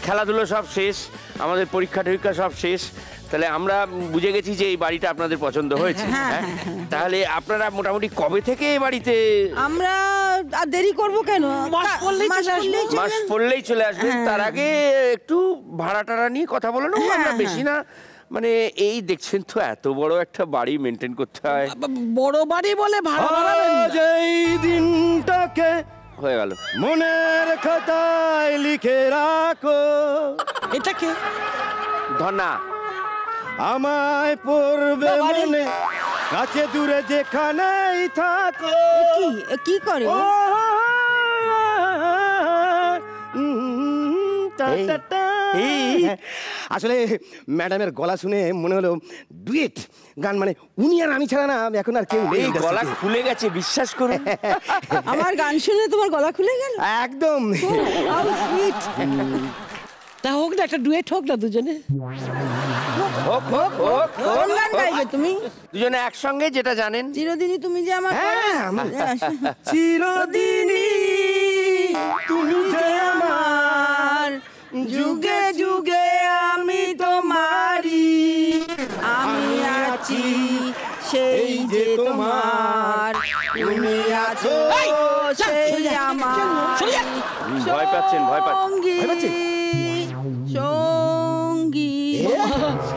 খেলাধুলো সব শেষ, আমাদের পরীক্ষা টরীক্ষা সব শেষ, তাহলে আমরা বুঝে গেছি যে এই বাড়িটা আপনাদের পছন্দ হয়েছে। হ্যাঁ তাহলে আপনারা মোটামুটি কবে থেকে এই বাড়িতে? আমরা আর দেরি করব কেন, মাস পড়লেই চলে আসবেন। তার আগে একটু ভাড়া টাড়া নিয়ে কথা বলে নেবো আমরা, বেশি না। মানে এই দেখছেন তো এত বড় একটা বাড়ি মেনটেন করতে হয়। বড় বাড়ি বলে ভাড়া বাড়াবেন না। যেই দিনটাকে হয়ে গেল মনের খাতায় লিখে রাখো। এটা কে? ধনা আমায় পড়বে মনে, কাছে দূরে যেখানেই থাকো। কি করে? আসলে ম্যাডামের গলা শুনে মনে হলো ডুয়েট গান, মানে উনি আর আমি ছাড়া না এখন আর কেউ নেই। গলা খুলে গেছে, বিশ্বাস করুন। আমার গান শুনে তোমার গলা খুলে গেল? একদম। তা হোক না, একটা ডুয়েট হোক না দুজনে। কোন গান গাইবে তুমি দুজনে একসঙ্গে, যেটা জানেন? চিরদিনই তুমি যে আমার। চিরদিনই তুমি যে আমার, যুগে যুগে আমি তোমারই, আমি আছি সেই যে তোমার, তুমি আছো সেই আমার। ভয় পাচ্ছেন? ভয় পাচ্ছেন? সঙ্গী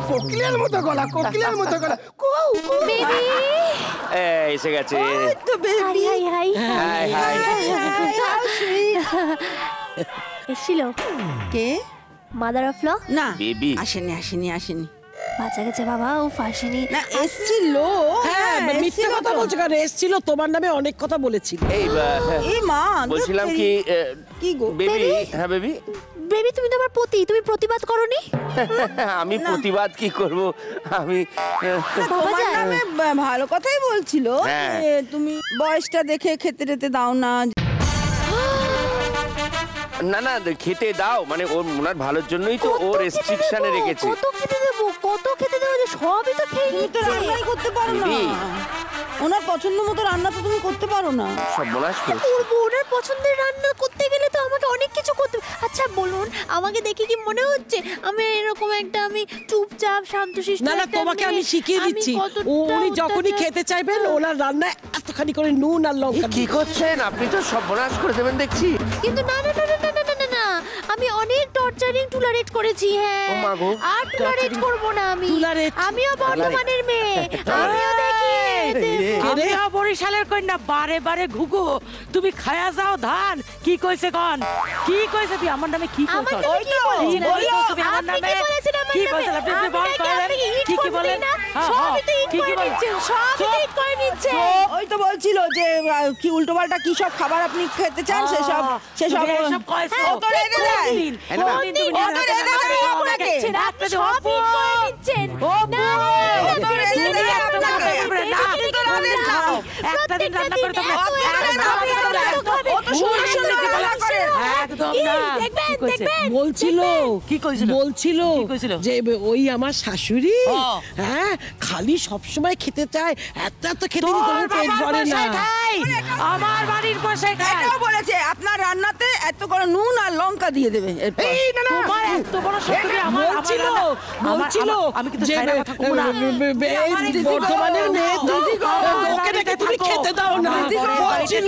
কোকিলের মতো গলা, কোকিলের মতো গলা। এসে গেছে। এসেছিল কে? মাদার অফ ল? না বেবি আসেনি। বাঁচা গেছে বাবা, ও ফাঁসেনি। না এসেছিল। হ্যাঁ মিথ্যে কথা বলছো কারণ এসেছিল, তোমার নামে অনেক কথা বলেছিল। এই মা বলছিলাম কি গো বেবি? হ্যাঁ বেবি। বেবি তুমি তো আমার পতি, তুমি প্রতিবাদ করনি? আমি প্রতিবাদ কি করব? আমি তোমার নামে ভালো কথাই বলছিল। তুমি বয়সটা দেখে খেতে টেতে দাও না। না না খেতে দাও, মানে ওনার ভালোর জন্যই তো ও রেস্ট্রিকশনে রেখেছে। কত খেতে দেবো, কত খেতে দেবো, সবই তো খেয়ে নিচ্ছে। রান্নাই করতে পারো না, ওনার পছন্দ মতো রান্না তো তুমি করতে পারো না। সব বলাস করবো, ওনার পছন্দের রান্না করতে গেলে তো আমাকে অনেক কিছু করতে। আচ্ছা বলুন, আমাকে দেখে কি মনে হচ্ছে আমি এরকম একটা, আমি চুপচাপ শান্তশিষ্ট? না না, তোমাকে আমি শিখিয়ে দিচ্ছি। উনি যখনই খেতে চাইবেন ওনার রান্নায় এতখানি করে নুন আর লঙ্কা। কি করছেন আপনি? তো সব বলাস করে দেবেন দেখছি। কিন্তু না না না না না না না, আমি অনেক টর্চারিং টুলারেট করেছি। হ্যাঁ আর টুলারেট করবো না আমি। আমিও বর্ধমানের মেয়ে, আমিও দেখি। আমিও বরিশালের কন্যা, বারে বারে ঘুঘু। তুমি খায়া যাও ধান। কি কইছে কোন? কি কইছে তুই আমার নামে? কি কইছ? তুমি আমার নামে কি বলছ? আপনি বল করেন। কি কি বলেন? সবই তো ইট করে নিচ্ছে, সবই তো ইট করে নিচ্ছে। ওই তো বলছিল যে কি উল্টোপাল্টা কি সব খাবার আপনি খেতে চান, সেসব সব কইছে। ও তো রেগে যায়। ও তো রেগে যায় আপনাকে। সবই ইট করে নিচ্ছেন। ও না ও তো রেগে যায় আপনাকে। একটা দিন রান্না করে তো ও তো শুনে শুনে রান্না করে। একদম না। বলছিল কি কইছিল? বলছিল যে ওই আমার শাশুড়ি হ্যাঁ খালি সবসময় খেতে চায়, এত এত খেতে দিতে পেট ভরে না। আমার বাড়ির পাশে খায়। এটাও বলেছে আপনার রান্নাতে এত করে নুন আর লঙ্কা দিয়ে দেবে। এই না না, তোমার এত বড় শত্রু আমার। বলছিল আমি কিন্তু যে বর্ধমানের মেয়ে ওকে দেখে তুমি খেতে দাও না। বলছিল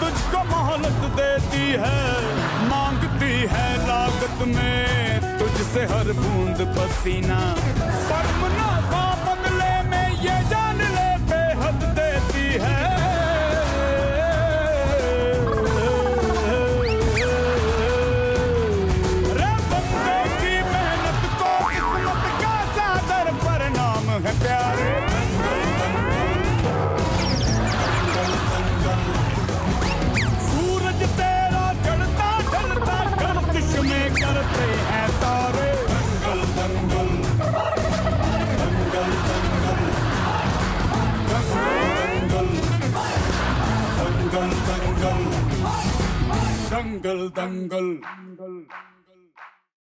तुझको मोहलत देती है, मांगती है लागत में तुझसे हर बूंद पसीना, पर मुनाफा बदले में ये जान ले बेहद देती है। रे बंदे की मेहनत को किस्मत का सादर परिणाम है प्यारे। सूरज तेरा चढ़ता ढलता गर्दिश में कर दंगल दंगल